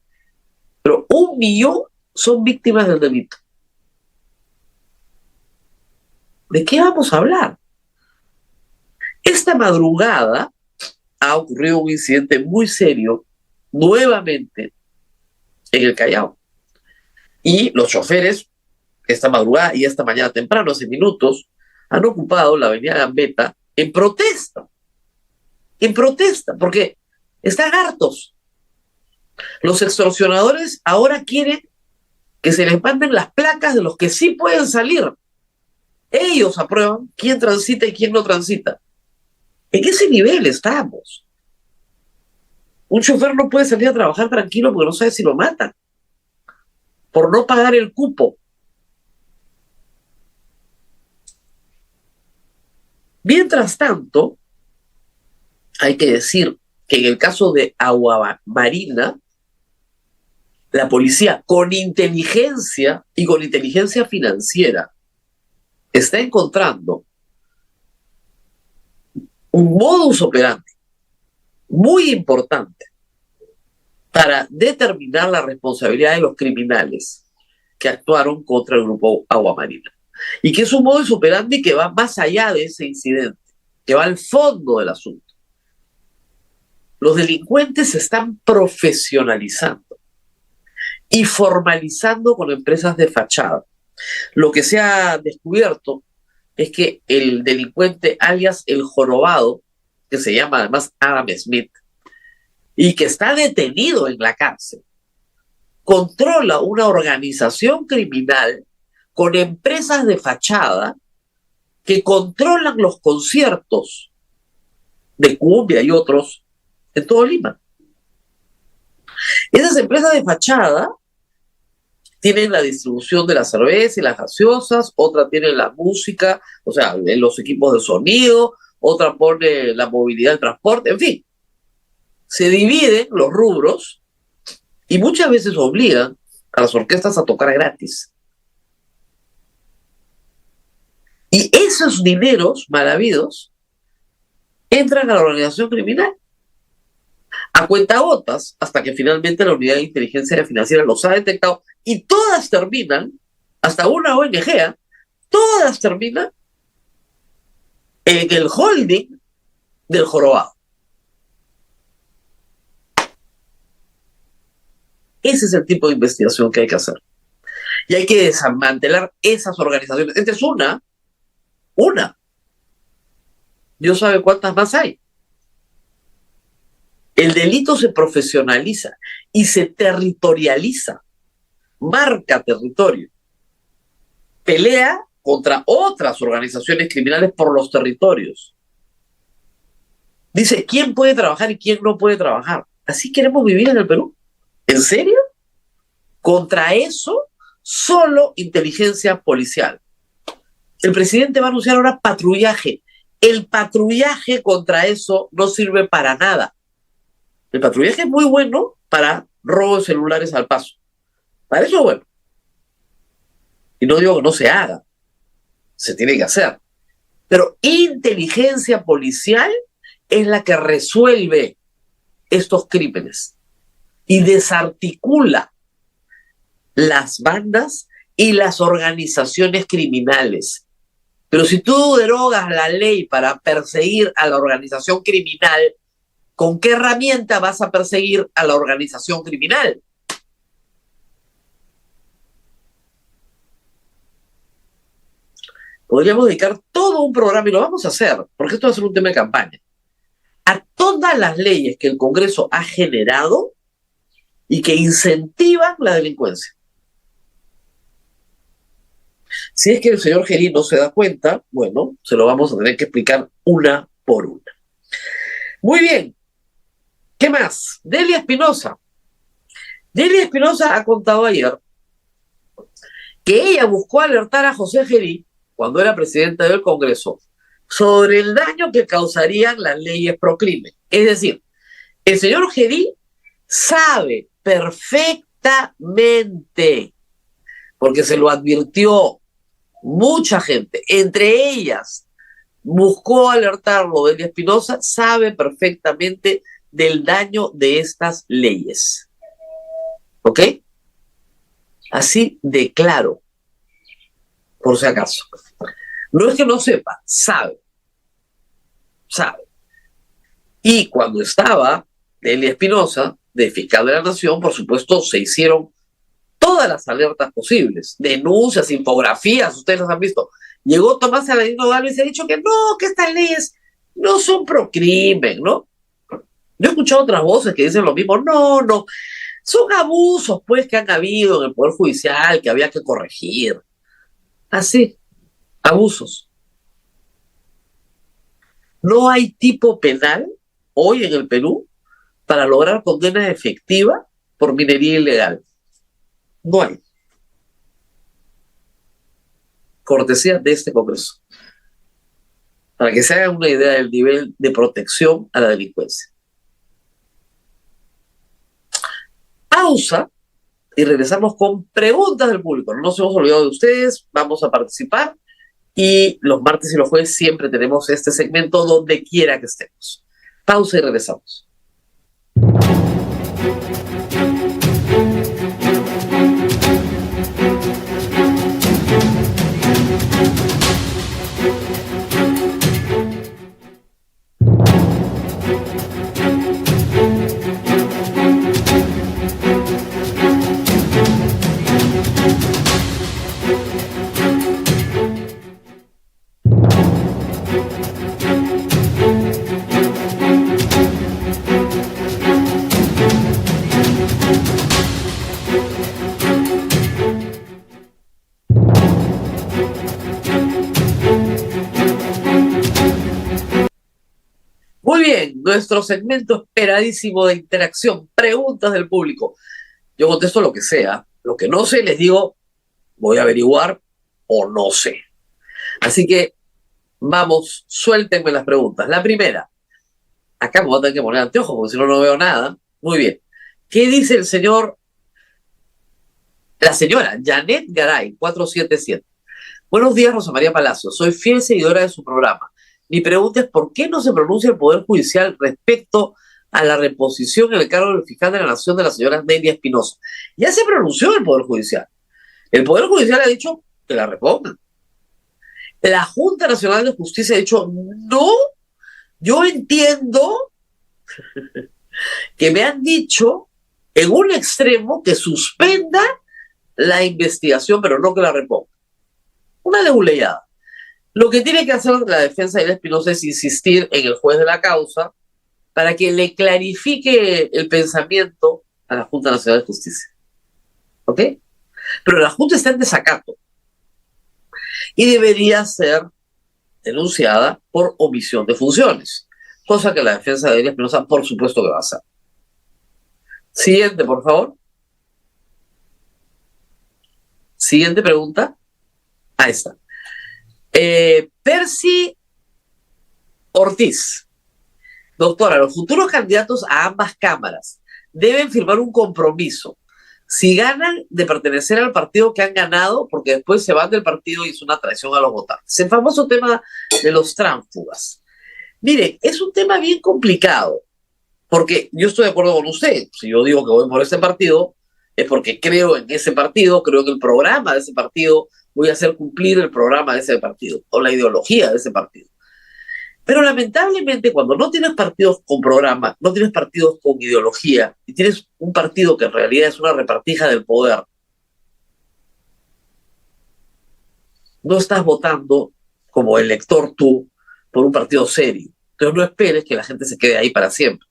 pero 1 millón son víctimas del delito. ¿De qué vamos a hablar? Esta madrugada ha ocurrido un incidente muy serio, nuevamente, en el Callao. Y los choferes, esta madrugada y esta mañana temprano, hace minutos, han ocupado la avenida Gambetta en protesta, porque están hartos. Los extorsionadores ahora quieren que se les manden las placas de los que sí pueden salir. Ellos aprueban quién transita y quién no transita. ¿En ese nivel estamos? Un chofer no puede salir a trabajar tranquilo porque no sabe si lo matan, por no pagar el cupo. Mientras tanto, hay que decir que en el caso de Agua Marina, la policía con inteligencia y con inteligencia financiera está encontrando un modus operandi muy importante para determinar la responsabilidad de los criminales que actuaron contra el grupo Agua Marina. Y que es un modus operandi que va más allá de ese incidente, que va al fondo del asunto. Los delincuentes se están profesionalizando y formalizando con empresas de fachada. Lo que se ha descubierto es que el delincuente alias El Jorobado, que se llama además Adam Smith, y que está detenido en la cárcel, controla una organización criminal con empresas de fachada que controlan los conciertos de cumbia y otros en todo Lima. Esas empresas de fachada tienen la distribución de la cerveza y las gaseosas, otra tiene la música, o sea, los equipos de sonido, otra pone la movilidad, el transporte, en fin. Se dividen los rubros y muchas veces obligan a las orquestas a tocar gratis. Y esos dineros mal habidos entran a la organización criminal a cuentagotas hasta que finalmente la unidad de inteligencia financiera los ha detectado y todas terminan, hasta una ONG, todas terminan en el holding del Jorobado. Ese es el tipo de investigación que hay que hacer. Y hay que desmantelar esas organizaciones. Esta es una. Dios sabe cuántas más hay. El delito se profesionaliza y se territorializa, marca territorio, pelea contra otras organizaciones criminales por los territorios. Dice quién puede trabajar y quién no puede trabajar. ¿Así queremos vivir en el Perú? ¿En serio? Contra eso, solo inteligencia policial. El presidente va a anunciar ahora patrullaje. El patrullaje contra eso no sirve para nada. El patrullaje es muy bueno para robo de celulares al paso. Para eso es bueno. Y no digo que no se haga. Se tiene que hacer. Pero inteligencia policial es la que resuelve estos crímenes y desarticula las bandas y las organizaciones criminales. Pero si tú derogas la ley para perseguir a la organización criminal, ¿con qué herramienta vas a perseguir a la organización criminal? Podríamos dedicar todo un programa, y lo vamos a hacer, porque esto va a ser un tema de campaña, a todas las leyes que el Congreso ha generado y que incentivan la delincuencia. Si es que el señor Gerí no se da cuenta, bueno, se lo vamos a tener que explicar una por una. Muy bien. ¿Qué más? Delia Espinosa. Delia Espinosa ha contado ayer que ella buscó alertar a José Gerí, cuando era presidente del Congreso, sobre el daño que causarían las leyes pro crimen. Es decir, el señor Gerí sabe perfectamente, porque se lo advirtió mucha gente, entre ellas buscó alertarlo Delia Espinosa, sabe perfectamente del daño de estas leyes. ¿Ok? Así de claro, por si acaso. No es que no sepa, sabe. Sabe. Y cuando estaba Delia Espinosa, de fiscal de la Nación, por supuesto, se hicieron todas las alertas posibles, denuncias, infografías, ustedes las han visto. Llegó Tomás Aladino Galo y se ha dicho que no, que estas leyes no son pro crimen, ¿no? Yo he escuchado otras voces que dicen lo mismo. No, son abusos, pues, que han habido en el Poder Judicial, que había que corregir. Así, abusos. No hay tipo penal hoy en el Perú para lograr condena efectiva por minería ilegal. No hay. Cortesía de este Congreso. Para que se hagan una idea del nivel de protección a la delincuencia. Pausa y regresamos con preguntas del público. No nos hemos olvidado de ustedes, vamos a participar Y los martes y los jueves siempre tenemos este segmento donde quiera que estemos. Pausa y regresamos. Muy bien, nuestro segmento esperadísimo de interacción, preguntas del público. Yo contesto lo que sea. Lo que no sé, les digo, voy a averiguar o no sé. Así que vamos, suéltenme las preguntas. La primera, acá me voy a tener que poner anteojos porque si no, no veo nada. Muy bien. ¿Qué dice la señora Janet Garay, 477? Buenos días, Rosa María Palacio. Soy fiel seguidora de su programa. Mi pregunta es, ¿por qué no se pronuncia el Poder Judicial respecto a la reposición en el cargo del fiscal de la Nación de la señora Neidia Espinosa? Ya se pronunció el Poder Judicial. El Poder Judicial ha dicho que la repongan. La Junta Nacional de Justicia ha dicho, no, yo entiendo que me han dicho en un extremo que suspenda la investigación, pero no que la reponga. Una leguleyada. Lo que tiene que hacer la defensa de Espinosa es insistir en el juez de la causa para que le clarifique el pensamiento a la Junta Nacional de Justicia. ¿Ok? Pero la Junta está en desacato y debería ser denunciada por omisión de funciones, cosa que la defensa de Espinosa por supuesto que va a hacer. Siguiente, por favor. Siguiente pregunta. Ahí está. Percy Ortiz. Doctora, los futuros candidatos a ambas cámaras deben firmar un compromiso. Si ganan, de pertenecer al partido que han ganado, porque después se van del partido y es una traición a los votantes. El famoso tema de los tránsfugas. Miren, es un tema bien complicado, porque yo estoy de acuerdo con usted. Si yo digo que voy por ese partido, es porque creo en ese partido, creo en el programa de ese partido, voy a hacer cumplir el programa de ese partido, o la ideología de ese partido. Pero lamentablemente cuando no tienes partidos con programa, no tienes partidos con ideología, y tienes un partido que en realidad es una repartija del poder, no estás votando como elector tú por un partido serio. Entonces no esperes que la gente se quede ahí para siempre.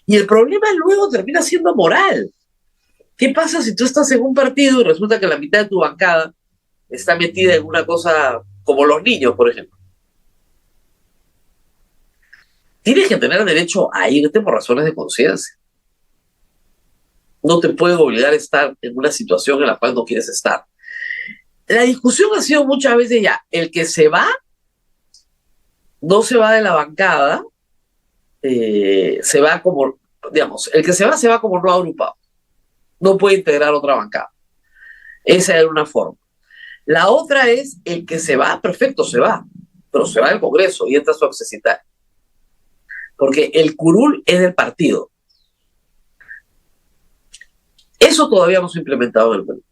Y el problema luego termina siendo moral. ¿Qué pasa si tú estás en un partido y resulta que la mitad de tu bancada está metida en una cosa como los niños, por ejemplo? Tienes que tener derecho a irte por razones de conciencia. No te pueden obligar a estar en una situación en la cual no quieres estar. La discusión ha sido muchas veces ya, el que se va, no se va de la bancada, se va como, digamos, el que se va como no agrupado. No puede integrar otra bancada. Esa es una forma. La otra es el que se va, perfecto, se va, pero se va del Congreso y entra su accesitario. Porque el curul es del partido. Eso todavía no se ha implementado en el Perú.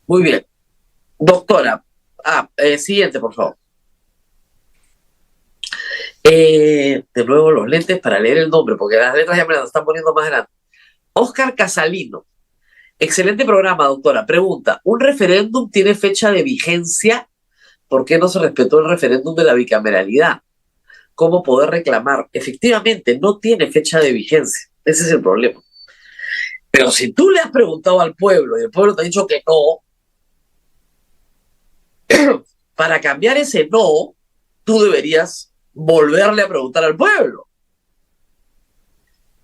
Muy bien. Doctora, siguiente, por favor. De nuevo los lentes para leer el nombre, porque las letras ya me las están poniendo más grandes. Oscar Casalino. Excelente programa, doctora. Pregunta, ¿un referéndum tiene fecha de vigencia? ¿Por qué no se respetó el referéndum de la bicameralidad? ¿Cómo poder reclamar? Efectivamente, no tiene fecha de vigencia. Ese es el problema. Pero si tú le has preguntado al pueblo y el pueblo te ha dicho que no, para cambiar ese no, tú deberías volverle a preguntar al pueblo.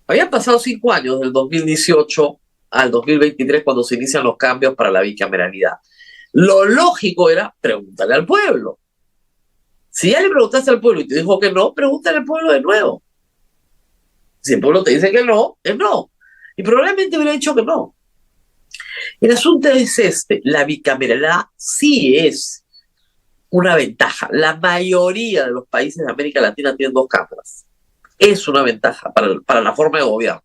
Habían pasado 5 años, del 2018 al 2023, cuando se inician los cambios para la bicameralidad. Lo lógico era preguntarle al pueblo. Si ya le preguntaste al pueblo y te dijo que no, pregúntale al pueblo de nuevo. Si el pueblo te dice que no, es no. Y probablemente hubiera dicho que no. El asunto es este, la bicameralidad sí es una ventaja. La mayoría de los países de América Latina tienen dos cámaras. Es una ventaja para la forma de gobierno.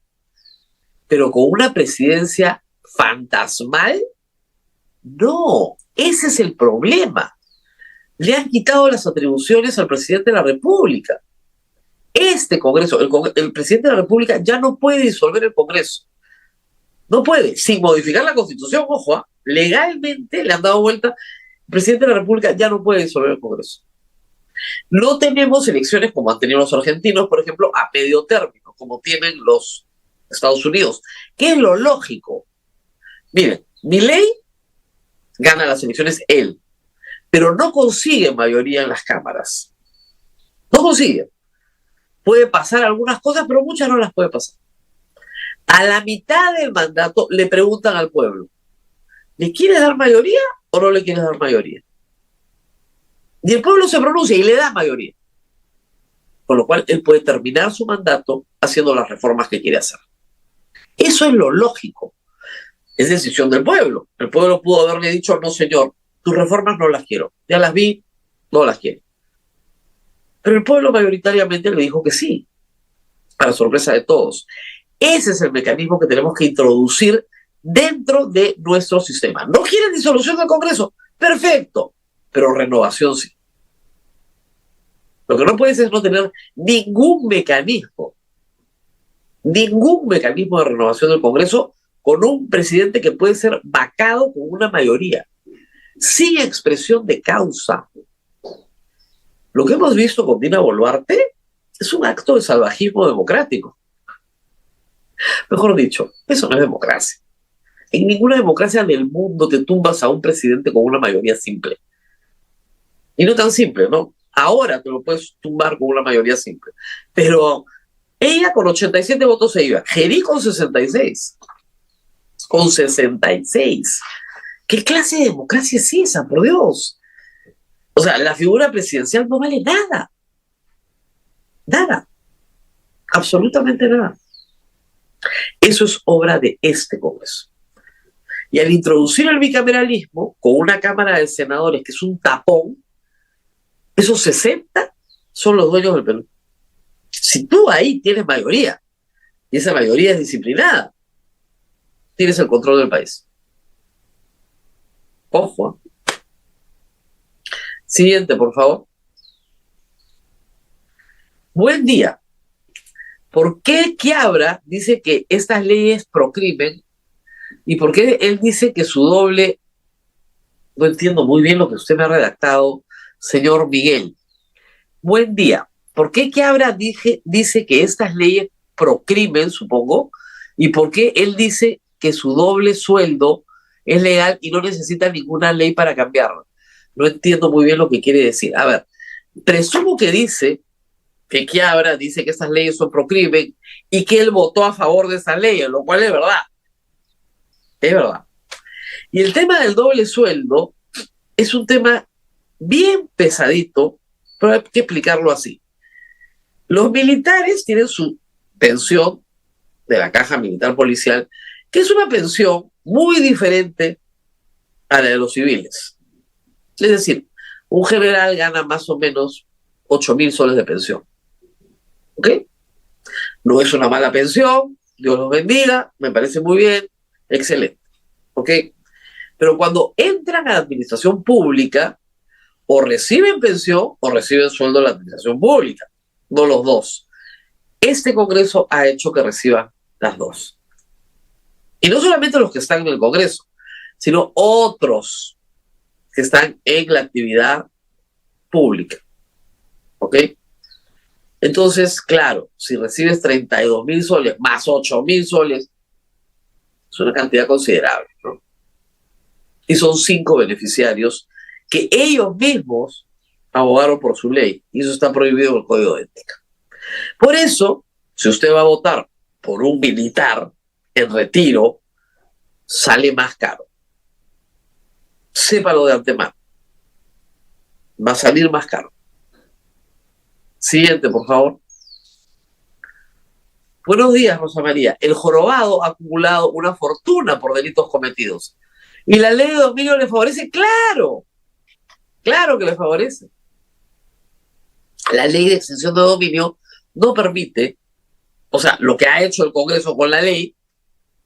Pero con una presidencia fantasmal, no, ese es el problema. Le han quitado las atribuciones al presidente de la República. Este Congreso, el presidente de la República ya no puede disolver el Congreso. No puede, sin modificar la Constitución, ojo, legalmente le han dado vuelta. El presidente de la República ya no puede disolver el Congreso. No tenemos elecciones como han tenido los argentinos, por ejemplo, a medio término, como tienen los Estados Unidos. ¿Qué es lo lógico? Miren, Milei gana las elecciones él, pero no consigue mayoría en las cámaras. No consigue. Puede pasar algunas cosas, pero muchas no las puede pasar. A la mitad del mandato le preguntan al pueblo, ¿le quieres dar mayoría o no le quieres dar mayoría? Y el pueblo se pronuncia y le da mayoría. Con lo cual, él puede terminar su mandato haciendo las reformas que quiere hacer. Eso es lo lógico. Es decisión del pueblo. El pueblo pudo haberle dicho, no señor, tus reformas no las quiero. Ya las vi, no las quiero. Pero el pueblo mayoritariamente le dijo que sí, para sorpresa de todos. Ese es el mecanismo que tenemos que introducir dentro de nuestro sistema. ¿No quieren disolución del Congreso? Perfecto, pero renovación sí. Lo que no puede ser es no tener ningún mecanismo de renovación del Congreso con un presidente que puede ser vacado con una mayoría, sin expresión de causa. Lo que hemos visto con Dina Boluarte es un acto de salvajismo democrático. Mejor dicho, eso no es democracia. En ninguna democracia del mundo te tumbas a un presidente con una mayoría simple. Y no tan simple, ¿no? Ahora te lo puedes tumbar con una mayoría simple. Pero ella con 87 votos se iba. Gerí con 66. Con 66. ¿Qué clase de democracia es esa, por Dios? O sea, la figura presidencial no vale nada. Nada. Absolutamente nada. Eso es obra de este Congreso. Y al introducir el bicameralismo con una Cámara de Senadores que es un tapón, esos 60 son los dueños del Perú. Si tú ahí tienes mayoría, y esa mayoría es disciplinada, tienes el control del país. Ojo. Siguiente, por favor. Buen día. ¿Por qué Quiabra dice que estas leyes procrimen y por qué él dice que su doble... No entiendo muy bien lo que usted me ha redactado, señor Miguel. Buen día. ¿Por qué Quiabra dice que estas leyes procrimen, supongo, y por qué él dice que su doble sueldo es legal y no necesita ninguna ley para cambiarlo? No entiendo muy bien lo que quiere decir. A ver, presumo que dice que Quiabra dice que estas leyes son procrimen y que él votó a favor de esas leyes, lo cual es verdad. Es verdad. Y el tema del doble sueldo es un tema bien pesadito, pero hay que explicarlo así. Los militares tienen su pensión de la Caja Militar Policial, que es una pensión muy diferente a la de los civiles. Es decir, un general gana más o menos 8.000 soles de pensión. ¿Ok? No es una mala pensión, Dios los bendiga, me parece muy bien, excelente. ¿Ok? Pero cuando entran a la administración pública, o reciben pensión o reciben sueldo de la administración pública, no los dos. Este Congreso ha hecho que reciban las dos. Y no solamente los que están en el Congreso, sino otros que están en la actividad pública. ¿Ok? Entonces, claro, si recibes 32.000 soles más 8.000 soles, es una cantidad considerable, ¿no? Y son 5 beneficiarios que ellos mismos abogaron por su ley, y eso está prohibido en el Código de Ética. Por eso, si usted va a votar por un militar en retiro, sale más caro. Sépalo de antemano. Va a salir más caro. Siguiente, por favor. Buenos días, Rosa María. El jorobado ha acumulado una fortuna por delitos cometidos. ¿Y la ley de dominio le favorece? Claro, claro que le favorece. La ley de extensión de dominio no permite, o sea, lo que ha hecho el Congreso con la ley,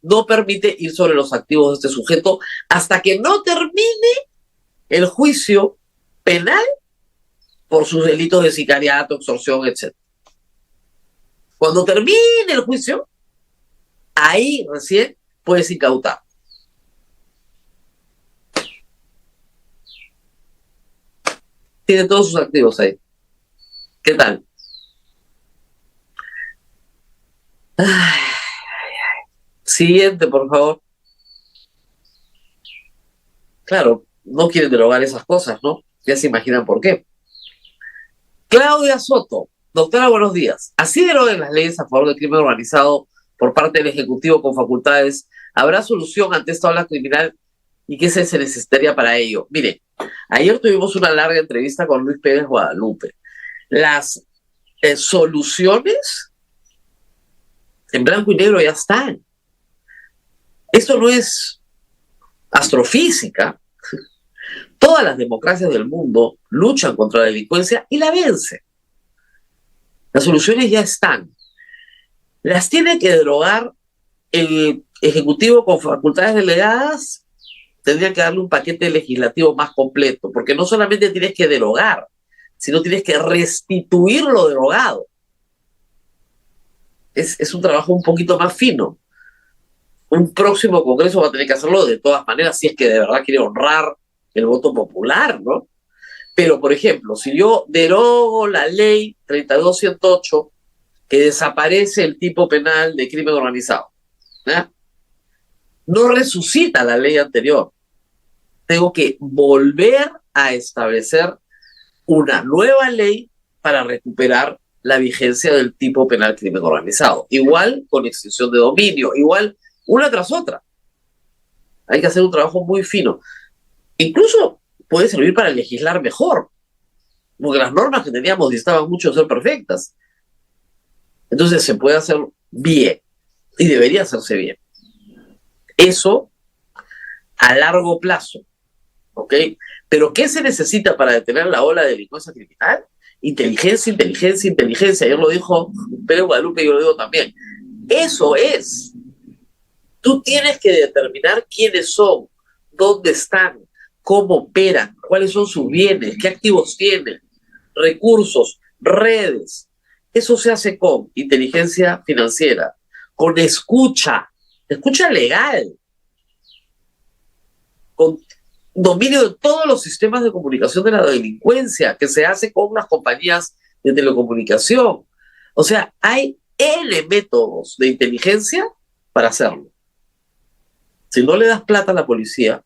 no permite ir sobre los activos de este sujeto hasta que no termine el juicio penal por sus delitos de sicariato, extorsión, etc. Cuando termine el juicio, ahí recién puedes incautar. Tiene todos sus activos ahí. ¿Qué tal? Ay, siguiente, por favor. Claro, no quieren derogar esas cosas, ¿no? Ya se imaginan por qué. Claudia Soto, doctora, buenos días. Así deroguen las leyes a favor del crimen organizado por parte del Ejecutivo con facultades. ¿Habrá solución ante esta ola criminal y qué se necesitaría para ello? Mire, ayer tuvimos una larga entrevista con Luis Pérez Guadalupe. Las soluciones en blanco y negro ya están. Esto no es astrofísica. Todas las democracias del mundo luchan contra la delincuencia y la vencen. Las soluciones ya están. Las tiene que derogar el Ejecutivo con facultades delegadas. Tendría que darle un paquete legislativo más completo, porque no solamente tienes que derogar, sino tienes que restituir lo derogado. Es un trabajo un poquito más fino. Un próximo Congreso va a tener que hacerlo de todas maneras si es que de verdad quiere honrar el voto popular, ¿no? Pero, por ejemplo, si yo derogo la ley 32.108 que desaparece el tipo penal de crimen organizado, ¿eh? No resucita la ley anterior. Tengo que volver a establecer una nueva ley para recuperar la vigencia del tipo penal crimen organizado. Igual con extinción de dominio, igual una tras otra. Hay que hacer un trabajo muy fino. Incluso puede servir para legislar mejor, porque las normas que teníamos distaban mucho de ser perfectas. Entonces se puede hacer bien, y debería hacerse bien. Eso a largo plazo, ¿ok? Pero ¿qué se necesita para detener la ola de delincuencia criminal? Inteligencia, inteligencia, inteligencia. Ayer lo dijo Pérez Guadalupe y yo lo digo también. Eso es. Tú tienes que determinar quiénes son, dónde están, cómo operan, cuáles son sus bienes, qué activos tienen, recursos, redes. Eso se hace con inteligencia financiera, con escucha legal, con dominio de todos los sistemas de comunicación de la delincuencia, que se hace con las compañías de telecomunicación. O sea, hay N métodos de inteligencia para hacerlo. Si no le das plata a la policía,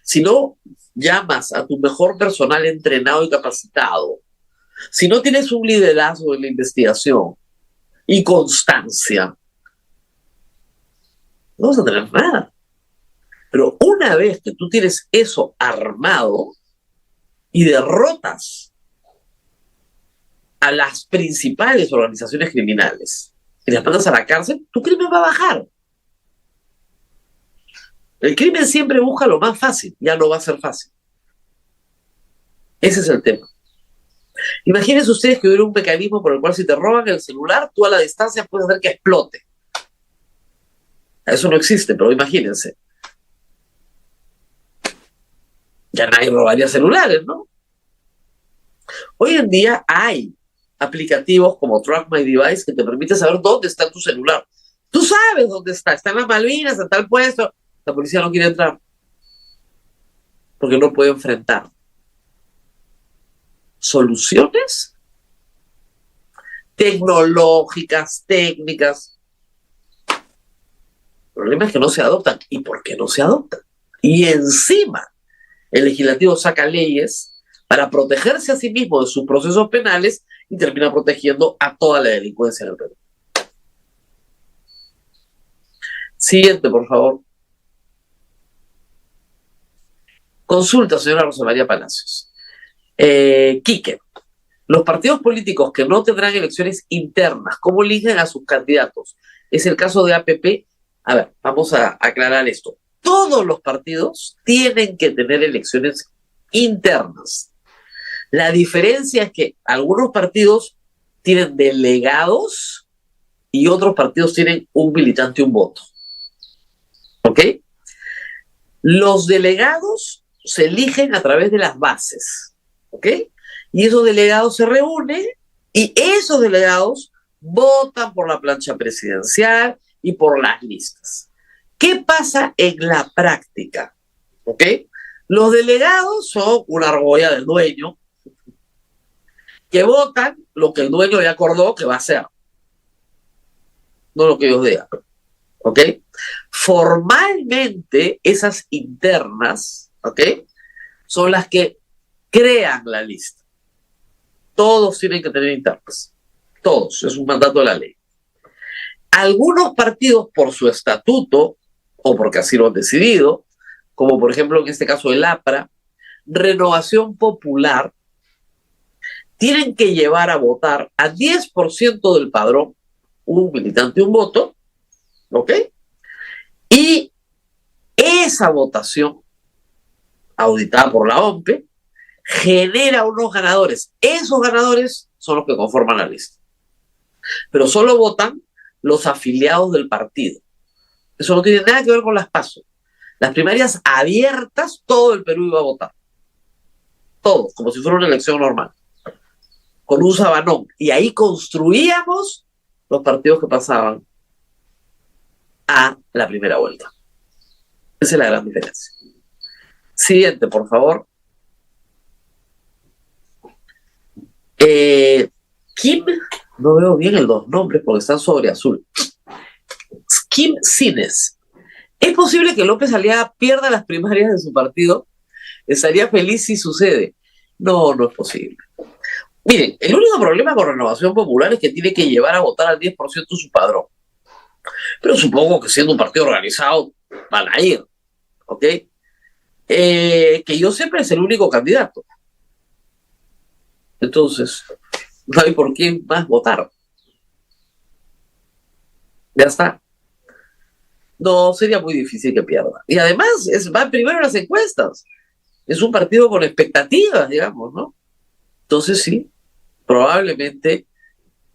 si no llamas a tu mejor personal entrenado y capacitado, si no tienes un liderazgo en la investigación y constancia, no vas a tener nada. Pero una vez que tú tienes eso armado y derrotas a las principales organizaciones criminales y las mandas a la cárcel, tu crimen va a bajar. El crimen siempre busca lo más fácil, ya no va a ser fácil. Ese es el tema. Imagínense ustedes que hubiera un mecanismo por el cual si te roban el celular, tú a la distancia puedes hacer que explote. Eso no existe, pero imagínense. Ya nadie robaría celulares, ¿no? Hoy en día hay aplicativos como Track My Device que te permiten saber dónde está tu celular. Tú sabes dónde está en las Malvinas, en tal puesto. La policía no quiere entrar porque no puede enfrentar. Soluciones tecnológicas, técnicas. El problema es que no se adoptan. ¿Y por qué no se adoptan? Y encima el legislativo saca leyes para protegerse a sí mismo de sus procesos penales y termina protegiendo a toda la delincuencia en el Perú. Siguiente, por favor. Consulta, señora Rosa María Palacios. Quique, los partidos políticos que no tendrán elecciones internas, ¿cómo eligen a sus candidatos? Es el caso de APP. A ver, vamos a aclarar esto. todos los partidos tienen que tener elecciones internas. La diferencia es que algunos partidos tienen delegados y otros partidos tienen un militante y un voto. ¿Ok? Los delegados se eligen a través de las bases. ¿Ok? Y esos delegados se reúnen y esos delegados votan por la plancha presidencial y por las listas. ¿Qué pasa en la práctica? ¿Ok? Los delegados son una argolla del dueño que votan lo que el dueño ya acordó que va a hacer, no lo que ellos digan. ¿Ok? Formalmente, esas internas, ¿ok?, son las que crean la lista. Todos tienen que tener internas. Todos. Es un mandato de la ley. Algunos partidos, por su estatuto, o porque así lo han decidido, como por ejemplo en este caso el APRA, Renovación Popular, tienen que llevar a votar a 10% del padrón, un militante y un voto, ¿ok? Y esa votación, auditada por la OMPE, genera unos ganadores. Esos ganadores son los que conforman la lista. Pero solo votan los afiliados del partido. Eso no tiene nada que ver con las PASO. Las primarias abiertas, todo el Perú iba a votar. Todo, como si fuera una elección normal. Con un sabanón. Y ahí construíamos los partidos que pasaban a la primera vuelta. Esa es la gran diferencia. Siguiente, por favor. Kim, no veo bien los nombres porque están sobre azul. Kim Sines. ¿Es posible que López Aliaga pierda las primarias de su partido? Estaría feliz si sucede. No, no es posible. Miren, el único problema con Renovación Popular es que tiene que llevar a votar al 10% su padrón. Pero supongo que siendo un partido organizado van a ir, ¿ok? Que yo siempre es el único candidato. Entonces, no hay por quién más votar. Ya está. No, sería muy difícil que pierda. Y además, va primero en las encuestas. Es un partido con expectativas, digamos, ¿no? Entonces sí, probablemente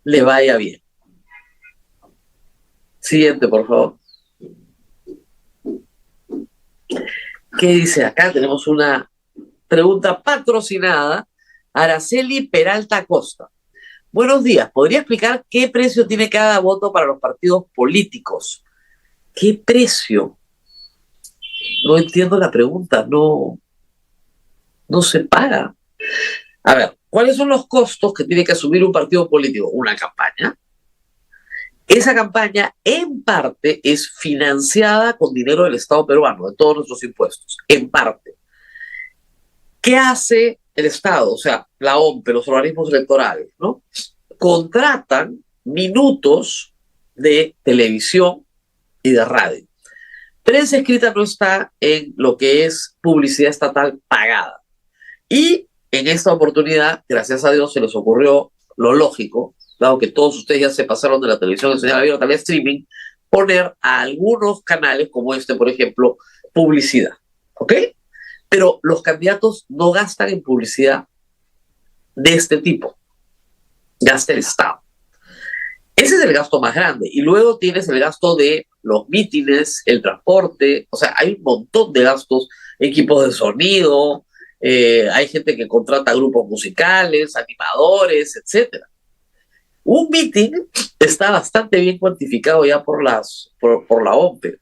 le vaya bien. Siguiente, por favor. ¿Qué dice acá? Tenemos una pregunta patrocinada. Araceli Peralta Costa. Buenos días. ¿Podría explicar qué precio tiene cada voto para los partidos políticos? ¿Qué precio? No entiendo la pregunta. No se paga. A ver, ¿cuáles son los costos que tiene que asumir un partido político? Una campaña. Esa campaña, en parte, es financiada con dinero del Estado peruano, de todos nuestros impuestos, en parte. ¿Qué hace el Estado? O sea, la OMPE, los organismos electorales, ¿no? Contratan minutos de televisión y de radio. Prensa escrita no está en lo que es publicidad estatal pagada. Y en esta oportunidad, gracias a Dios, se les ocurrió lo lógico, dado que todos ustedes ya se pasaron de la televisión en señal abierta al streaming, poner a algunos canales como este, por ejemplo, publicidad. ¿Ok? Pero los candidatos no gastan en publicidad de este tipo. Gasta el Estado. Ese es el gasto más grande. Y luego tienes el gasto de los mítines, el transporte. O sea, hay un montón de gastos, equipos de sonido, hay gente que contrata grupos musicales, animadores, etc. Un meeting está bastante bien cuantificado ya por la OMPE,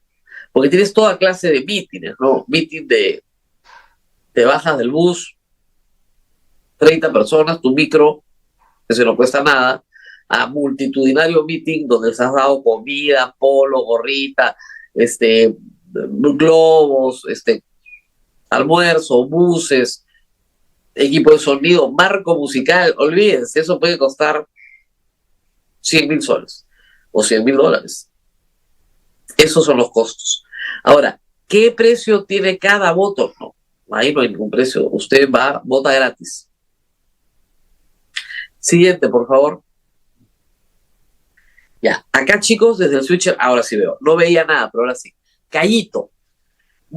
porque tienes toda clase de mítines, ¿no? Meeting te bajas del bus, 30 personas, tu micro, que se no cuesta nada, a multitudinario meeting donde les has dado comida, polo, gorrita, globos, almuerzo, buses, equipo de sonido, marco musical. Olvídense, eso puede costar 100,000 soles o $100,000. Esos son los costos. Ahora, ¿qué precio tiene cada voto? No, ahí no hay ningún precio. Usted va, vota gratis. Siguiente, por favor. Ya, acá chicos, desde el switcher, ahora sí veo. No veía nada, pero ahora sí. Cayito.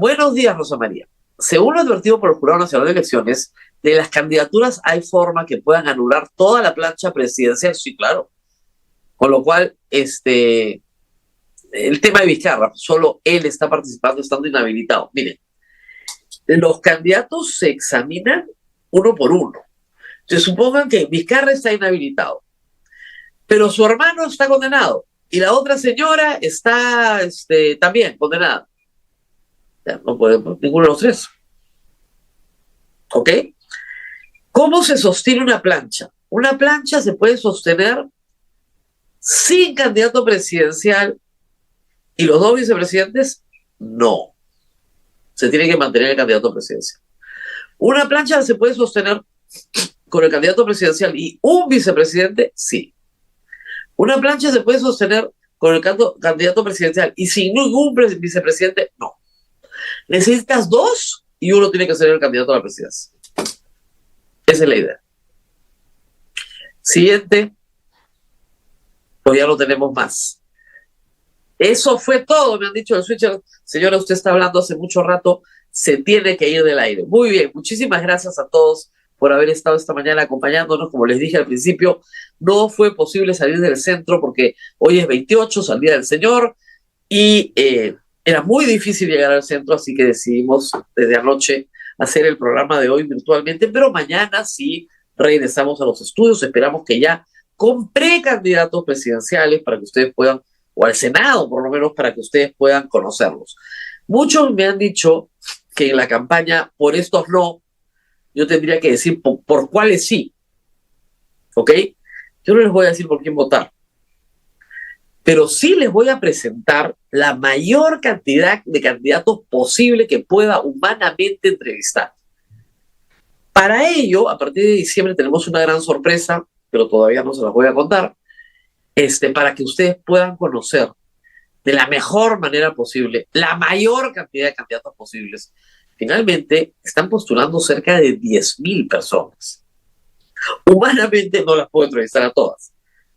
Buenos días, Rosa María. Según lo advertido por el Jurado Nacional de Elecciones, de las candidaturas hay forma que puedan anular toda la plancha presidencial. Sí, claro. Con lo cual, el tema de Vizcarra, solo él está participando estando inhabilitado. Miren, los candidatos se examinan uno por uno. Se supongan que Vizcarra está inhabilitado, pero su hermano está condenado y la otra señora está también condenada. Ya, no puede ninguno de los tres. ¿Ok? ¿Cómo se sostiene una plancha? Una plancha se puede sostener sin candidato presidencial y los dos vicepresidentes, no. Se tiene que mantener el candidato presidencial. Una plancha se puede sostener con el candidato presidencial y un vicepresidente, sí. Una plancha se puede sostener con el candidato presidencial y sin ningún vicepresidente, no. Necesitas dos y uno tiene que ser el candidato a la presidencia. Esa es la idea. Siguiente. Pues ya no tenemos más. Eso fue todo, me han dicho el switcher. Señora, usted está hablando hace mucho rato, se tiene que ir del aire. Muy bien, muchísimas gracias a todos por haber estado esta mañana acompañándonos. Como les dije al principio, no fue posible salir del centro porque hoy es 28, es el Día del Señor, y era muy difícil llegar al centro, así que decidimos desde anoche hacer el programa de hoy virtualmente, pero mañana sí regresamos a los estudios. Esperamos que ya con precandidatos presidenciales para que ustedes puedan, o al Senado por lo menos, para que ustedes puedan conocerlos. Muchos me han dicho que en la campaña por estos no, yo tendría que decir por cuáles sí. ¿Ok? Yo no les voy a decir por quién votar, pero sí les voy a presentar la mayor cantidad de candidatos posible que pueda humanamente entrevistar. Para ello, a partir de diciembre tenemos una gran sorpresa, pero todavía no se las voy a contar, para que ustedes puedan conocer de la mejor manera posible la mayor cantidad de candidatos posibles. Finalmente, están postulando cerca de 10,000 personas. Humanamente no las puedo entrevistar a todas,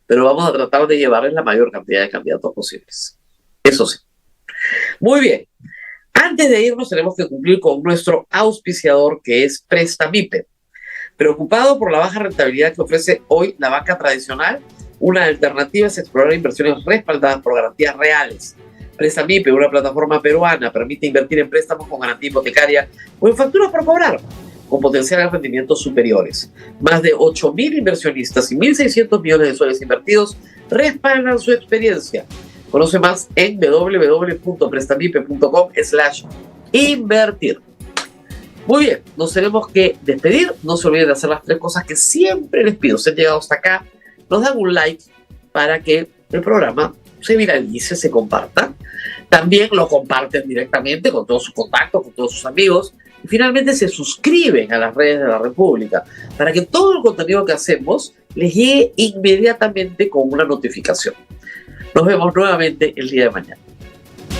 pero vamos a tratar de llevarles la mayor cantidad de candidatos posibles. Eso sí. Muy bien. Antes de irnos tenemos que cumplir con nuestro auspiciador, que es Prestamipe. Preocupado por la baja rentabilidad que ofrece hoy la banca tradicional, una alternativa es explorar inversiones respaldadas por garantías reales. Prestamipe, una plataforma peruana, permite invertir en préstamos con garantía hipotecaria o en facturas por cobrar, con potenciales rendimientos superiores. Más de 8,000 inversionistas y 1.600 millones de soles invertidos respaldan su experiencia. Conoce más en www.prestamipe.com/invertir. Muy bien, nos tenemos que despedir. No se olviden de hacer las 3 cosas que siempre les pido. Si han llegado hasta acá, nos dan un like para que el programa se viralice, se comparta. También lo comparten directamente con todos sus contactos, con todos sus amigos. Y finalmente se suscriben a las redes de la República para que todo el contenido que hacemos les llegue inmediatamente con una notificación. Nos vemos nuevamente el día de mañana.